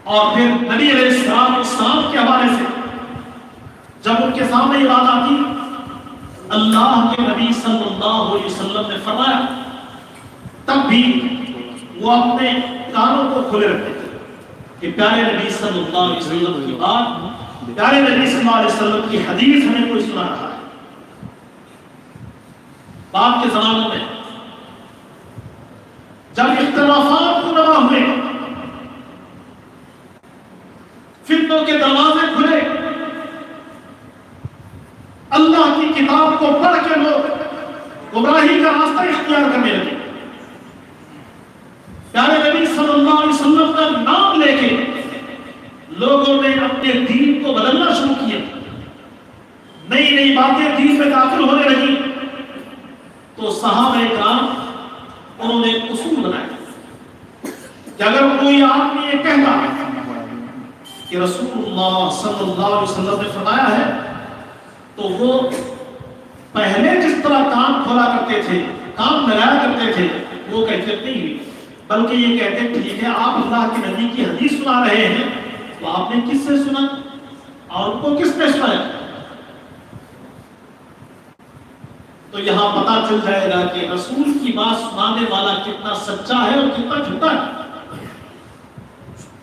اور پھر نبی علیہ السلام کے حوالے سے جب ان کے سامنے یہ بات آتی، اللہ کے نبی صلی اللہ علیہ وسلم نے فرمایا، تب بھی وہ اپنے کانوں کو کھلے رکھتے تھے کہ پیارے نبی صلی اللہ علیہ وسلم کی بات، پیارے نبی صلی اللہ علیہ وسلم کی حدیث ہمیں کوئی سنا رہا ہے. بعد کے زمانوں میں جب اختلافات روا ہوئے، فتنوں کے دروازے کھلے، اللہ کی کتاب کو پڑھ کے لوگ گمراہی کا راستہ اختیار کرنے لگے، پیارے نبی صلی اللہ علیہ وسلم کا نام لے کے لوگوں نے اپنے دین کو بدلنا شروع کیا، نئی نئی باتیں دین میں داخل ہونے لگی، تو صحابہ کرام انہوں نے اصول بنائے کہ اگر کوئی آدمی یہ کہتا کہ رسول اللہ صلی اللہ علیہ وسلم نے فرمایا ہے، تو وہ پہلے جس طرح کام کھولا کرتے تھے، کام لگایا کرتے تھے، وہ کیفیت نہیں ہوئی، بلکہ یہ کہتے ٹھیک ہے آپ اللہ کے نبی کی حدیث سنا رہے ہیں، تو آپ نے کس سے سنا اور ان کو کس نے سنایا؟ تو یہاں پتا چل جائے گا کہ رسول کی بات سنانے والا کتنا سچا ہے اور کتنا جھوٹا ہے۔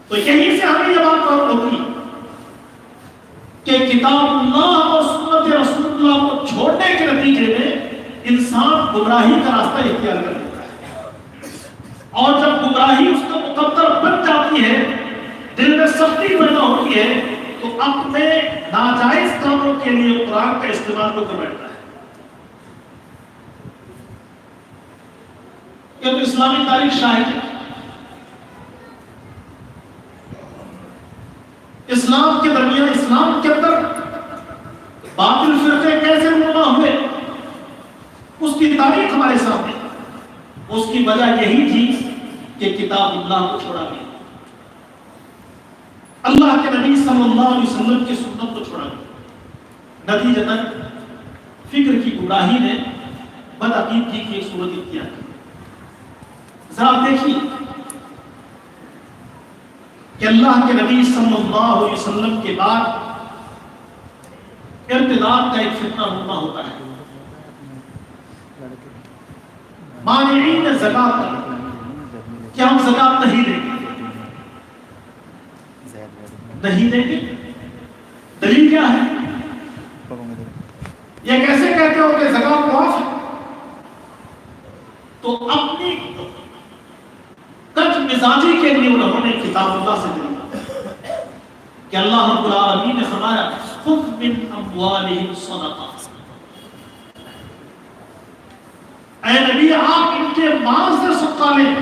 تو یہیں سے ہمیں یہ بات معلوم ہوتی ہے کہ کتاب اللہ اور سنت رسول اللہ کو چھوڑنے کے نتیجے میں انسان گمراہی کا راستہ اختیار کر لیتا ہے، اور جب گمراہی اس کا مقدر بن جاتی ہے، دل میں سختی پیدا ہوتی ہے، تو اپنے ناجائز کاموں کے لیے قرآن کا استعمال کو کر بیٹھتا ہے۔ یہ تو اسلامی تاریخ شاہد ہے، اسلام کے درمیان، اسلام کے اندر باطل فرقے کیسے رونما ہوئے، اس کی تاریخ ہمارے سامنے، اس کی وجہ یہی تھی کہ کتاب اللہ کو چھوڑا گیا، اللہ کے نبی صلی اللہ علیہ وسلم کی سنت کو چھوڑا گیا، نتیجتاً فکر کی گمراہی نے بدعقیدگی کی ایک صورت اختیار کی۔ ذرا دیکھیے کہ اللہ کے نبی صلی اللہ علیہ وسلم کے بعد ارتداد کا ایک فتنہ رونما ہوتا ہے، مانعین زکات، کہ ہم زکات نہیں دیں گے، نہیں دیں گے، دلیل کیا ہے؟ یہ کیسے کہتے ہو کہ زکات معاف ہے؟ تو اپنی کج مزاجی کے لیے انہوں نے کتاب اللہ سے دیا کہ اللہ رب العالمین نے فرمایا خذ من اموالہم صدقہ، اے نبی آپ ان کے مال سے صدقہ لیں۔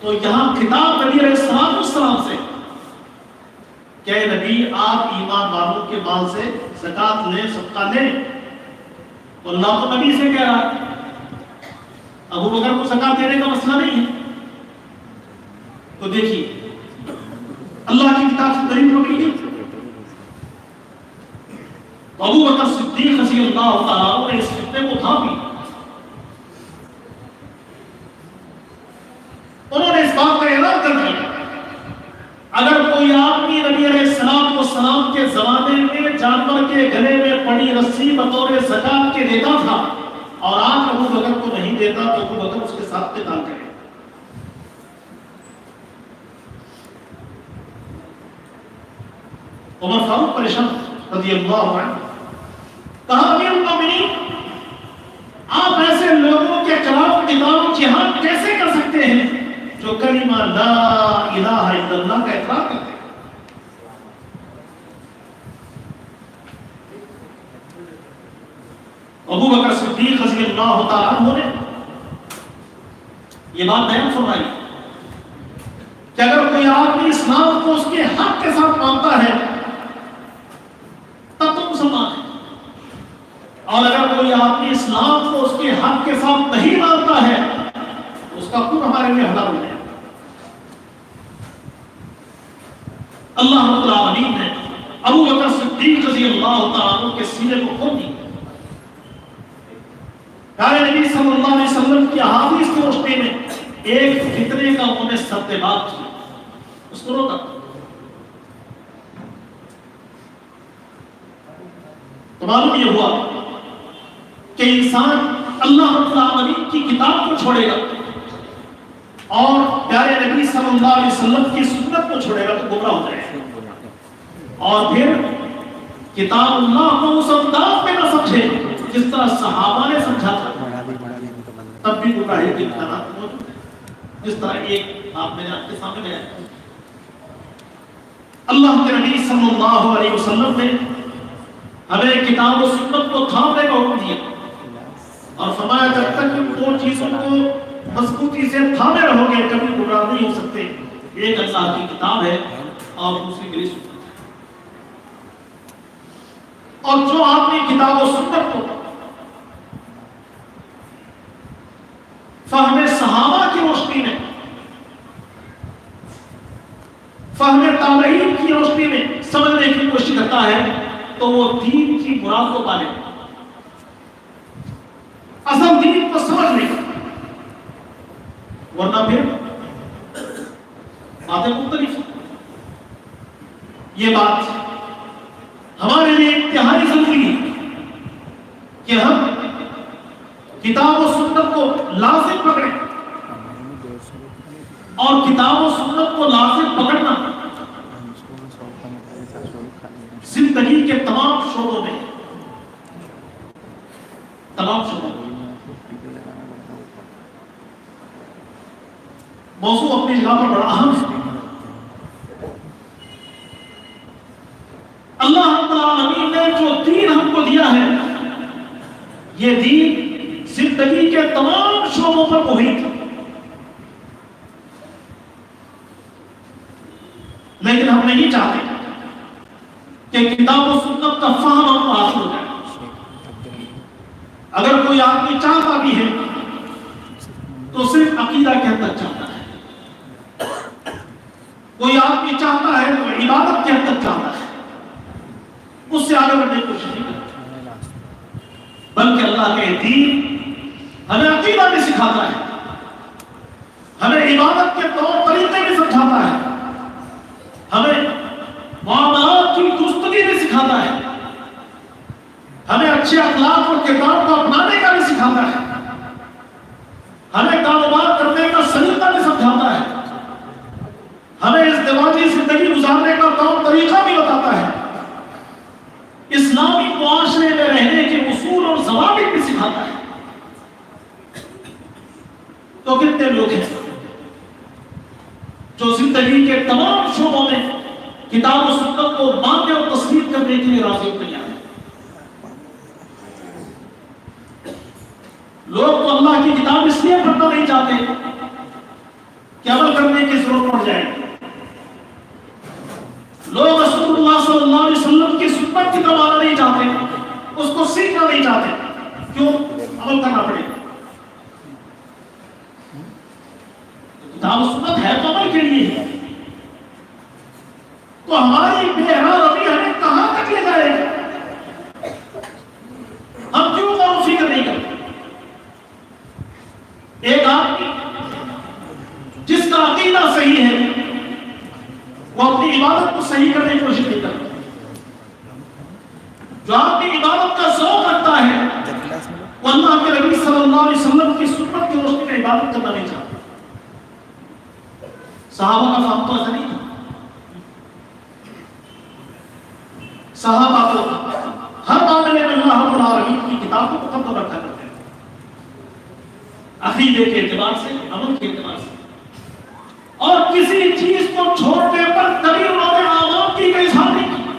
تو یہاں خطاب نبی علیہ السلام سے کہ اے نبی آپ ایمان والوں کے مال سے زکات لیں، صدقہ لیں، تو اللہ تو نبی سے کہہ رہا ہے، ابو بکر کو زکات دینے کا مسئلہ نہیں ہے۔ تو دیکھیے اللہ کی کتاب سے دلیل ہوگی گی، ابو بکر صدیق رضی اللہ تعالیٰ نے اس فتنے کو تھامی، انہوں نے اس بات کا اعلان کر دیا اگر کوئی آدمی نبی علیہ السلام کے زمانے میں جانور کے گلے میں پڑی رسی بطور زکات کے دیتا تھا اور آج ابو بکر کو نہیں دیتا تو ابو بکر اس کے ساتھ قتال کرے۔ عمر فاروق پریشان رضی اللہ عنہ، کہا امیر المومنین آپ ایسے لوگوں کے خلاف قتال و جہاد کیسے کر سکتے ہیں جو کلمہ لا الہ الا اللہ کا اقرار کرتے ہیں؟ ابو بکر صدیق رضی اللہ تعالیٰ عنہ نے یہ بات بیان فرمائی کہ اگر کوئی آدمی اسلام کو اس کے حق کے ساتھ مانتا ہے تب تو مسلمان ہے، اور اگر کوئی آدمی اسلام کو اس کے حق کے ساتھ نہیں مانتا ہے اس کا خون ہمارے لیے حلال ہو جائے۔ اللہ رب العالمین نے ابو بکر صدیق رضی اللہ تعالیٰ عنہ کے سینے کو کھول دیا، پیارے نبی صلی اللہ علیہ وسلم کی احادیث کی روشنی میں ایک فتنے کا انہوں نے سدبات کیا، اس کو روکا۔ تو معلوم یہ ہوا کہ انسان اللہ رب العالمین کی کتاب کو چھوڑے گا اور پیارے نبی صلی اللہ علیہ وسلم کی سنت کو چھوڑے گا تو گمراہ ہو جائے گا، اور پھر کتاب اللہ کو اس انداز میں نہ سمجھے جس طرح صحابہ نے سمجھا تھا۔ تب بھی گمراہی کے امکانات موجود ہیں، جس طرح ایک آپ میرے آپ کے سامنے بیان کیا۔ اللہ کے نبی صلی اللہ علیہ وسلم نے ہمیں کتاب و سنت کو تھامنے کا حکم دیا اور فرمایا جب تک ان دو چیزوں کو مضبوطی سے تھامے رہو گے کبھی گمراہ نہیں ہو سکتے، ایک اللہ کی کتاب ہے اور دوسری میری سنت ہے۔ اور جو آدمی کتاب و سنت کو فہم صحابہ کی روشنی میں، فہم تابعین کی روشنی میں سمجھنے کی کوشش کرتا ہے تو وہ دین کی مراد کو پالے، اصل دین کو سمجھ نہیں سکتا، ورنہ پھر باتیں مختلف۔ یہ بات ہمارے لیے انتہائی ضروری ہے کہ ہم کتاب و سنت کو لازم پکڑیں، اور کتاب و سنت کو لازم پکڑنا زندگی کے تمام شعبوں میں، تمام شعبوں میں۔ موضوع اپنی جگہ پر بڑا اہم ہے۔ اللہ رب العالمین نے جو دین ہم کو دیا ہے، یہ دین زندگی کے تمام شعبوں پر محیط ہے، لیکن ہم نہیں چاہتے کہ کتاب و سنت کا فہم ہم کو حاصل ہو جائے۔ اگر کوئی آدمی چاہتا بھی ہے تو صرف عقیدہ کے حد تک چاہتا ہے، کوئی آدمی چاہتا ہے تو عبادت کے حد تک چاہتا ہے، اس سے آگے بڑھنے کی کوشش نہیں کرتا، بلکہ اللہ کے دین ہمیں عقیدہ بھی سکھاتا ہے، ہمیں عبادت کے طور طریقے بھی سمجھاتا ہے، ہمیں معاملات کی درستگی بھی سکھاتا ہے، ہمیں اچھے اخلاق اور کردار کو اپنانے کا بھی سکھاتا ہے، ہمیں کاروبار کرنے کا سلیقہ بھی سمجھاتا ہے، ہمیں ازدواجی زندگی گزارنے کا طور طریقہ بھی بتاتا ہے، اسلامی معاشرے میں رہنے کے اصول اور ضوابط بھی سکھاتا ہے۔ تو کتنے لوگ ہیں جو زندگی کے تمام شعبوں میں کتاب و سنت کو ماننے اور تسلیم کرنے کے لیے راضی ہو تیار ہیں؟ لوگ تو اللہ کی کتاب اس لیے پڑھنا نہیں چاہتے کہ عمل کرنے کی ضرورت پڑ جائے، لوگ رسول اللہ صلی اللہ علیہ وسلم کی سنت کی طرف آنا نہیں چاہتے، اس کو سیکھنا نہیں چاہتے، کیوں؟ عمل کرنا پڑے گا۔ کتاب و سنت ہے تو عمل کے لیے ہے، تو ہماری بہرحال ابھی ہمیں کہاں تک لے جائے گا؟ ہم کیوں غور و فکر نہیں کرتے؟ ایک آدمی جس کا عقیدہ صحیح ہے وہ اپنی عبادت کو صحیح کرنے کی کوشش نہیں کرتا، جو اپنی عبادت کا ذوق رکھتا ہے وہ اللہ کے نبی صلی اللہ علیہ وسلم کی سنت کی روشنی میں عبادت کرنا نہیں چاہتا۔ صحابہ کا فہم تو ایسا نہیں تھا، صحابہ کو ہر معاملے میں اللہ رب العالمین کی کتاب کو مقدم رکھا کرتے ہیں، عقیدے کے اعتبار سے، عمل کے اعتبار سے، اور کسی چیز کو چھوڑنے پر کبھی انہوں نے عوام کی کا اظہار نہیں کیا۔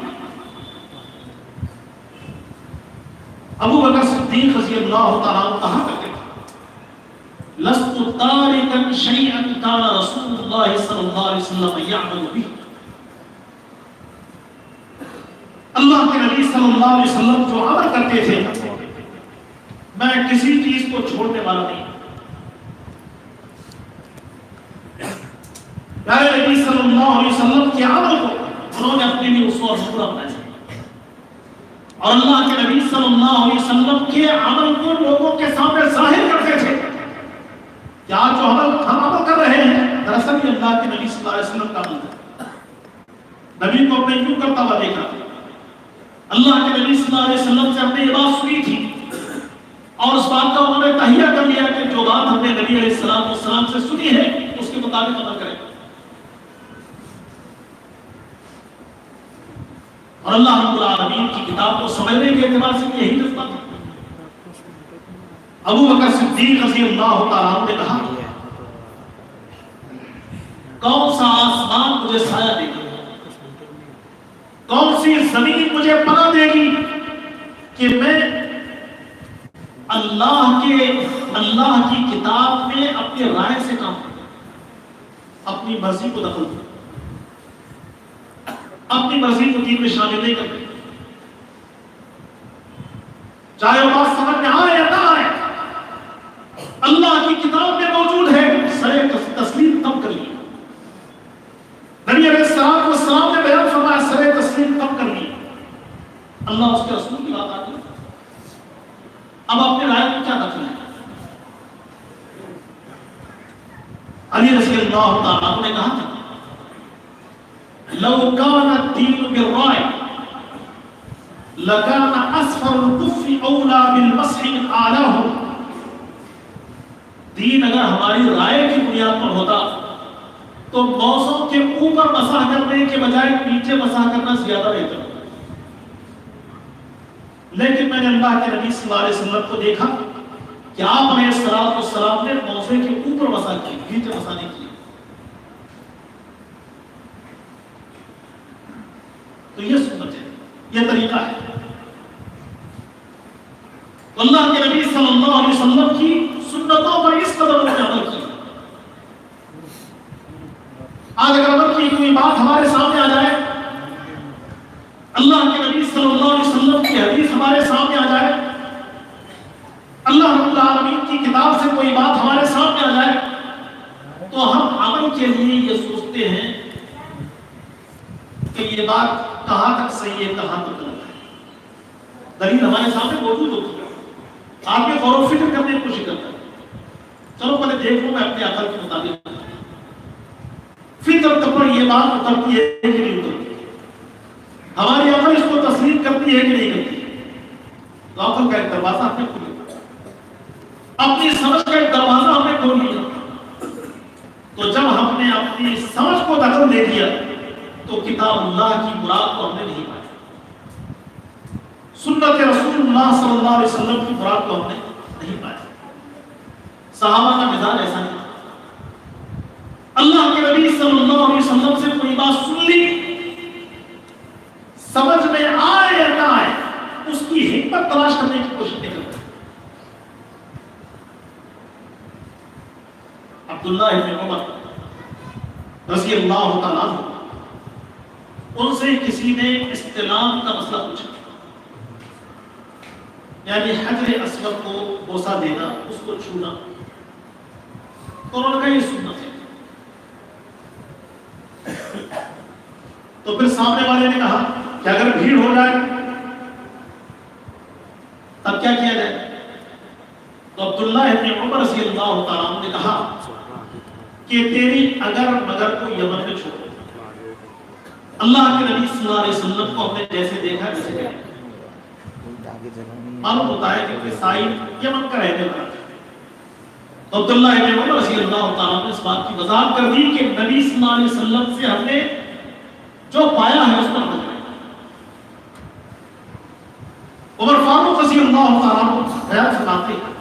ابو بکر صدیق رضی اللہ تعالیٰ عنہ کہا کرتے تھے لست تارکا شیئا کان رسول اللہ صلی اللہ علیہ وسلم یعمل بہ، اللہ کے نبی صلی اللہ علیہ وسلم جو عمل کرتے تھے میں کسی چیز کو چھوڑنے والا نہیں۔ پیارے نبی صلی اللہ علیہ وسلم کے عمل کو انہوں نے اپنے لیے اسوہ اور مشورہ بنایا، اور اللہ کے نبی صلی اللہ علیہ وسلم کے عمل کو لوگوں کے سامنے ظاہر کرتے تھے کہ آج جو ہم عمل کر رہے ہیں دراصل یہ اللہ کے نبی صلی اللہ علیہ وسلم کا عمل تھا۔ نبی کو اپنے یوں کرتا ہوا دیکھا، اللہ کے نبی صلی اللہ علیہ وسلم سے ہم نے یہ بات سنی تھی اور اس بات کا انہوں نے تہیہ کر لیا کہ جو بات ہم نے نبی علیہ السلام سے سنی ہے اس کے مطابق عمل کریں، اور اللہ رب العالمین کی کتاب کو سمجھنے کے اعتبار سے یہی جذبہ تھا۔ ابو بکر صدیق رضی اللہ تعالیٰ عنہ نے کہا کون سا آسمان مجھے سایہ دے گا، کون سی زمین مجھے پناہ دے گی کہ میں اللہ کی کتاب میں اپنی رائے سے کام کروں، اپنی مرضی کو دخل کروں، اپنی مرضی کو دین میں شامل نہیں کرتے، چاہے وہ بات سمجھ میں آئے یا نہ آئے، اللہ کی کتاب میں موجود ہے، سرے تسلیم کم کر لیا۔ نبی علیہ السلام نے بیان فرمایا سرے تسلیم کم کر لیا، اللہ اس کے رسول کی بات آتی ہے، اب اپنے رائے میں کیا دخل ہے؟ علی رضی اللہ تعالیٰ عنہ نے کہا تھا لو کان الدین بالرائے لکان اسفل الکفر اولا بالمسح من اعلاہ، دین اگر ہماری رائے کی بنیاد پر ہوتا تو موزوں کے اوپر مسح کرنے کے بجائے نیچے مسح کرنا زیادہ بہتر ہوتا، لیکن میں نے اللہ کے نبی صلی اللہ علیہ وسلم کو دیکھا کہ آپ علیہ السلام نے موزے کے اوپر مسح کی، نیچے مسح نہیں کی، تو یہ سنت ہے، یہ طریقہ ہے۔ اللہ کے نبی صلی اللہ علیہ وسلم کی سنتوں پر اس قدر انہوں نے عمل کیا۔ آج اگر عمل کی کوئی بات ہمارے سامنے آ جائے، اللہ کے نبی صلی اللہ علیہ وسلم کی حدیث ہمارے سامنے آ جائے، اللہ رب العالمین کی کتاب سے کوئی بات ہمارے سامنے آ جائے، تو ہم عمل کے لیے یہ سوچتے ہیں کہ یہ بات کہاں تک صحیح ہے، کہاں تک غلط ہے۔ دلیل ہمارے سامنے موجود ہوتی ہے، آپ کے غور و فکر کرنے کی کوشش کرتا ہے، چلو پہلے دیکھ لوں میں اپنے عقل کے مطابق، پھر جب تک پر یہ بات اترتی ہے کہ نہیں اترتی، ہماری عقل اس کو تسلیم کرتی ہے کہ نہیں کرتی، تو عقل کا ایک دروازہ ہم نے کھول لیا، اپنی سمجھ کا ایک دروازہ ہم نے کھول لیا، تو جب ہم نے اپنی سمجھ کو دخل دے دیا تو کتاب اللہ کی مراد کو ہم نے نہیں پایا، سنت رسول اللہ صلی اللہ علیہ وسلم کی مراد کو ہم نے نہیں پایا۔ صحابہ کا مزاج ایسا نہیں، اللہ کے نبی صلی اللہ علیہ وسلم سے کوئی بات سن لی، سمجھ میں آئے یا نہ آئے، اس کی حکمت تلاش کرنے کی کوشش نہیں کرتے۔ عبداللہ بن عمر رضی اللہ تعالیٰ عنہ، ان سے کسی نے استلام کا مسئلہ پوچھا، یعنی حجر اسود کو بوسہ دینا، اس کو چھونا، تو انہوں نے کہا یہ سنت ہے۔ تو پھر سامنے والے نے کہا کہ اگر بھیڑ ہو جائے تب کیا کیا جائے؟ تو عبداللہ بن عمر رضی اللہ تعالیٰ عنہ نے کہا کہ تیری اگر مگر کو یمن میں چھوڑ، اللہ کے نبی صلی اللہ علیہ وسلم کو ہم نے جیسے دیکھا ویسے دیکھا، معلوم ہوتا ہے کہ سائل یمن کا رہنے والا تھا۔ تو عبداللہ بن عمر رضی اللہ تعالیٰ نے اس بات کی وضاحت کر دی کہ نبی صلی اللہ علیہ وسلم سے ہم نے جو پایا ہے اس پر عمل کریں۔ عمر فاروق رضی اللہ تعالیٰ بیان فرماتے ہیں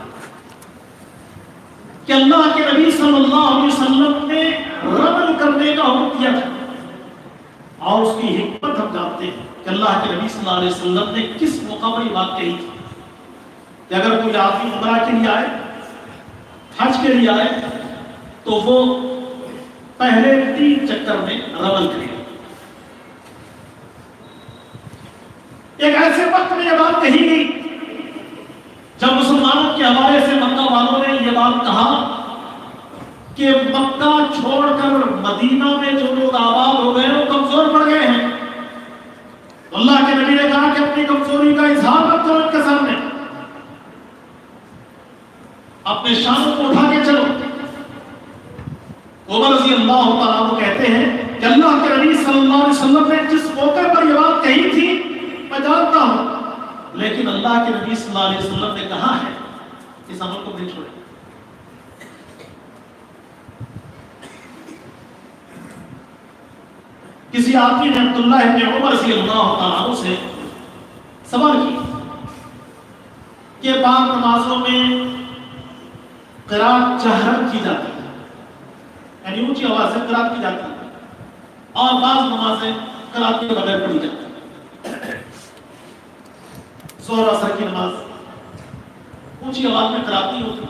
کہ اللہ کے نبی صلی اللہ علیہ وسلم نے رمل کرنے کا حکم دیا تھا، اور اس کی حکمت ہم جانتے ہیں کہ اللہ کے نبی صلی اللہ علیہ وسلم نے کس موقع پر یہ بات کہی تھی کہ اگر کوئی آدمی عمرہ کے لیے آئے، حج کے لیے آئے، تو وہ پہلے 3 چکر میں رمل کرے۔ ایک ایسے وقت میں یہ بات کہی گئی جب مسلمانوں کے حوالے سے مکہ والوں نے یہ بات کہا کہ مکہ چھوڑ کر مدینہ میں جو لوگ آباد ہو گئے وہ کمزور پڑ گئے ہیں۔ اللہ کے نبی نے کہا کہ اپنی کمزوری کا اظہار مت کرو ان کے سامنے، اپنے شانوں کو اٹھا کے چلو۔ عمر رضی اللہ تعالیٰ عنہ کہتے ہیں کہ اللہ کے نبی صلی اللہ علیہ وسلم نے جس موقع پر یہ بات کہی تھی میں جانتا ہوں، لیکن اللہ کے نبی صلی اللہ علیہ وسلم نے کہا ہے اس عمل کو نہیں چھوڑے۔ کسی آدمی نے عبداللہ بن عمر رضی اللہ تعالیٰ عنہ سے سوال کیا کہ بعض نمازوں میں قرات جہرن کی جاتی ہے، یعنی اونچی آواز سے قرات کی جاتی ہے، اور بعض نمازیں قرات کے بغیر پڑھی جاتی ہیں۔ ظہر اثر کی نماز اونچی آواز میں قرات نہیں ہوتی،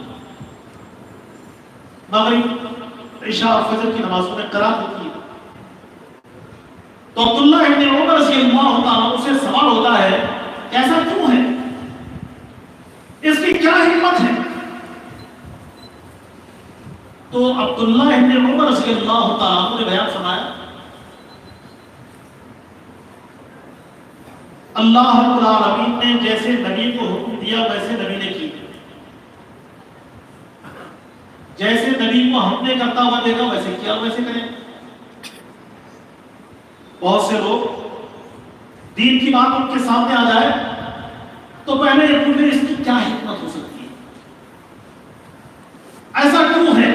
مغرب عشاء اور فجر کی نمازوں میں قرات ہوتی ہے۔ تو عبداللہ ابن عمر رضی اللہ تعالیٰ عنہ سے سوال ہوتا ہے کہ ایسا کیوں ہے، اس کی کیا حکمت ہے؟ تو عبداللہ ابن عمر رضی اللہ تعالیٰ عنہ نے بیان فرمایا، اللہ رب العالمین نے جیسے نبی کو حکم دیا ویسے نبی نے کی، جیسے نبی کو ہم نے کرتا ہوا دیکھا ویسے کیا ویسے کریں۔ بہت سے لوگ دین کی بات ان کے سامنے آ جائے تو پہلے یہ پوچھیں اس کی کیا حکمت ہو سکتی ہے، ایسا کیوں ہے،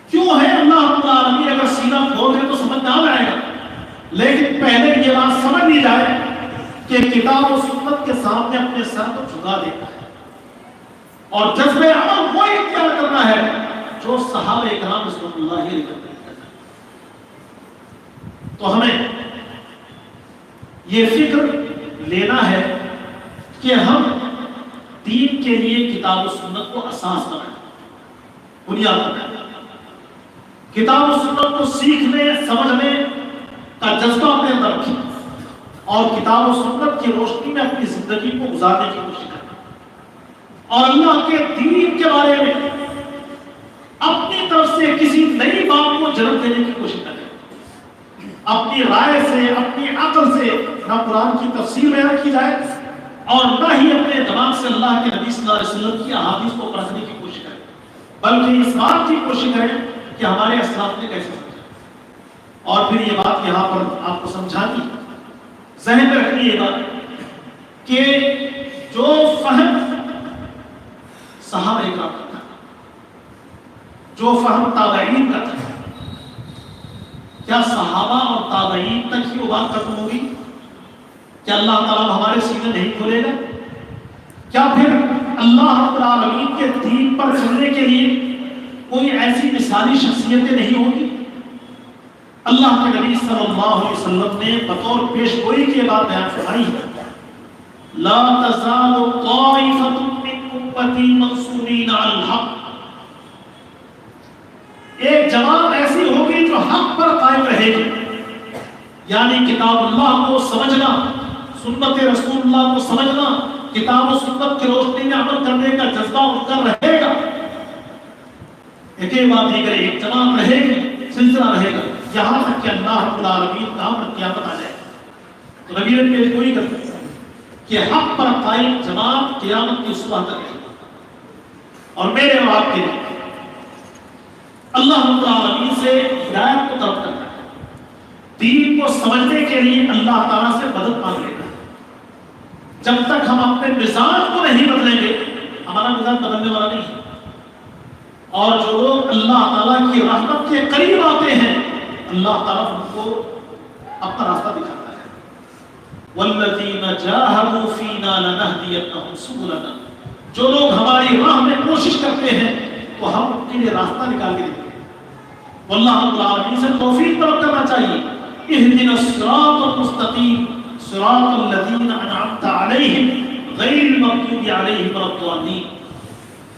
کیوں ہے؟ اللہ رب العالمین اگر سینہ کھول دے تو سمجھ نہ آئے گا، لیکن پہلے یہ بات سمجھ لی جائے کہ کتاب و سنت کے سامنے اپنے سر کو جھکا دیتا ہے اور جذبہ عمل وہ اختیار کرنا ہے جو صحابہ اکرام رضوان اللہ علیہ وسلم۔ تو ہمیں یہ فکر لینا ہے کہ ہم دین کے لیے کتاب و سنت کو اساس بنائیں، بنیاد بنائیں، کتاب و سنت کو سیکھنے سمجھنے کا جذبہ اپنے اندر رکھیں اور کتاب و سنت کی روشنی میں اپنی زندگی کو گزارنے کی کوشش کریں، اور اللہ کے دین کے بارے میں اپنی طرف سے کسی نئی بات کو جنم دینے کی کوشش کریں، اپنی رائے سے اپنی عقل سے نہ قرآن کی تفسیر بیان کی جائے اور نہ ہی اپنے دماغ سے اللہ کے نبی صلی اللہ علیہ وسلم کی احادیث کو پرکھنے کی کوشش کریں، بلکہ اس بات کی کوشش کریں کہ ہمارے اسلاف نے کیسے سمجھا، اور پھر یہ بات یہاں پر آپ کو سمجھانی، ذہن میں رکھنی یہ بات کہ جو فہم صحابہ کا تھا، جو فہم تابعین کا تھا، کیا صحابہ اور تابعین تک ہی وہ بات ختم ہوگی؟ کیا اللہ تعالیٰ ہمارے سینے نہیں کھولے گا؟ کیا پھر اللہ رب العالمین کے دین پر چلنے کے لیے کوئی ایسی مثالی شخصیتیں نہیں ہوگی؟ اللہ کے نبی صلی اللہ علیہ وسلم نے بطور پیش گوئی کی بات بیان فرمائی ہے، لا تزال طائفۃ من امتی منصورین علی الحق، ایک جماعت ایسی ہوگی جو حق پر قائم رہے گی، یعنی کتاب اللہ کو سمجھنا، سنت رسول اللہ کو سمجھنا، کتاب و سنت کی روشنی میں عمل کرنے کا جذبہ ان کا رہے گا، ایک بات دیگر ایک جماعت رہے گی، سلسلہ رہے گا، یہاں تک کہ اللہ رب العالمین کا قیامت آ جائے۔ تو نبی نے پیش گوئی کرتے کہ حق پر قائم جماعت قیامت کی صبح تک رہے گی، اور میرے اور آپ کے لیے اللہ رب العالمین سے ہدایت کو طلب کرنا ہے، دین کو سمجھنے کے لیے اللہ تعالیٰ سے مدد مانگ لینا ہے۔ جب تک ہم اپنے مزاج کو نہیں بدلیں گے، ہمارا مزاج بدلنے والا نہیں ہے، اور جو لوگ اللہ تعالیٰ کی رحمت کے قریب آتے ہیں اللہ تعالیٰ ان کو اپنا راستہ دکھاتا ہے، وَالَّذِينَ جَاهَدُوا فِينَا لَنَهْدِيَنَّهُمْ سُبُلَنَا، جو لوگ ہماری راہ میں کوشش کرتے ہیں تو ہم ان کے لیے راستہ نکال کے دیں گے۔ واللہ رب العالمین سے توفیق طلب کرنا چاہیے، اہدنا الصراط المستقیم صراط الذین انعمت علیہم غیر المغضوب علیہم ولا الضالین،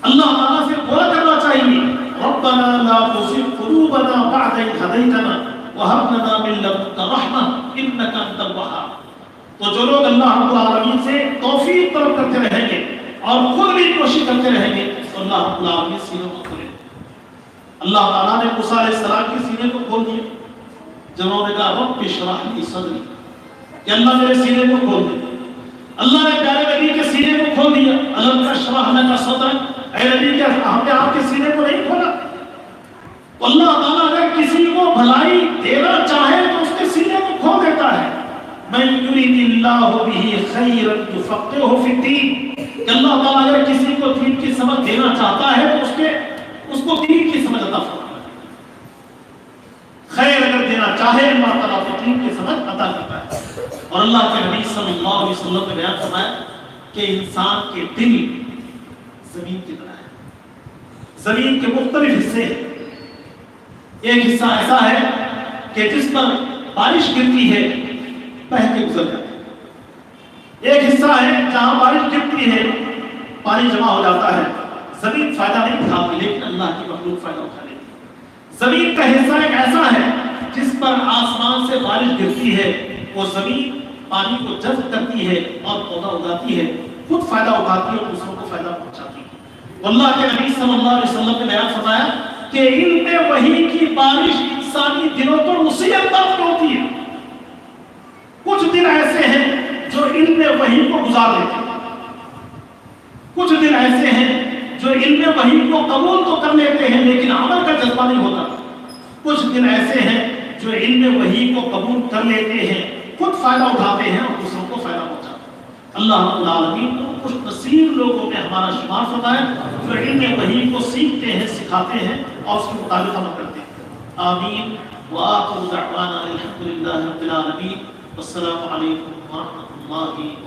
اللہ تعالیٰ سے دعا کرنا چاہیے، ربنا لا تزغ قلوبنا بعد إذ هديتنا وهب لنا من لدنك رحمة إنك أنت الوهاب۔ تو جو لوگ اللہ رب العالمین سے توفیق طلب کرتے رہیں گے اور خود بھی کوشش کرتے رہیں گے تو اللہ رب العالمین سینوں کو کھولے۔ اللہ تعالیٰ نے موسیٰ علیہ السلام کی سینے کو کھول دیا، جب انہوں نے کہا رب اشرح لی صدری، کہ اللہ میرے سینے کو کھول دے۔ اللہ نے پیارے نبی کے سینے کو کھول دیا، الم نشرح لک صدرک، اے نبی کیا ہم نے آپ کے سینے کو نہیں کھولا؟ تو اللہ تعالیٰ اگر کسی کو بھلائی دینا چاہے تو اس کے سینے کو کھول دیتا ہے۔ من یرید اللہ بہ خیرا یفقہہ فی الدین، کہ اللہ تعالیٰ اگر کسی کو دین کی سمجھ دینا چاہتا ہے تو اس کو دین کی سمجھ عطا فرماتا ہے۔ خیر اگر دینا چاہے اللہ تعالیٰ کو دین کی سمجھ عطا کرتا ہے۔ اور اللہ کے نبی صلی اللہ علیہ وسلم نے بیان فرمایا کہ انسان کے دل زمین کی طرح ہے. زمین کے مختلف حصے ہیں. ایک حصہ ایسا ہے کہ جس پر بارش گرتی ہے بہہ کے گزر جاتا ہے. ایک حصہ ہے جہاں بارش گرتی ہے پانی جمع ہو جاتا ہے. زمین فائدہ نہیں اٹھاتی لیکن اللہ کی مخلوق فائدہ اٹھا لیتی ہے. زمین کا حصہ ایک ایسا ہے جس پر آسمان سے بارش گرتی ہے. وہ زمین پانی کو جذب کرتی ہے اور پودا اگاتی ہے, خود فائدہ اٹھاتی ہے اور دوسروں کو فائدہ پہنچاتی ہے. اللہ کے نبی صلی اللہ علیہ وسلم نے بیان فرمایا کہ علم وحی کی بارش انسانی دلوں پر اسی انداز میں ہوتی ہے. کچھ دن ایسے ہیں جو علم وحی کو گزار لیتے ہیں, کچھ دن ایسے ہیں جو علم وحی کو قبول تو کر لیتے ہیں لیکن عمل کا جذبہ نہیں ہوتا. کچھ دن ایسے ہیں جو علم وحی کو قبول کر لیتے ہیں, خود فائدہ اٹھاتے ہیں اور دوسروں کو فائدہ پہنچاتے ہیں. اللہ رب العالمین کو خوش نصیب لوگوں میں ہمارا شمار فرمائے جو علم وحی کو سیکھتے ہیں, سکھاتے ہیں اور اس کے مطابق عمل کرتے ہیں. آمین. وآخر دعوانا الحمد للہ رب العالمین. والسلام علیکم ورحمۃ اللہ.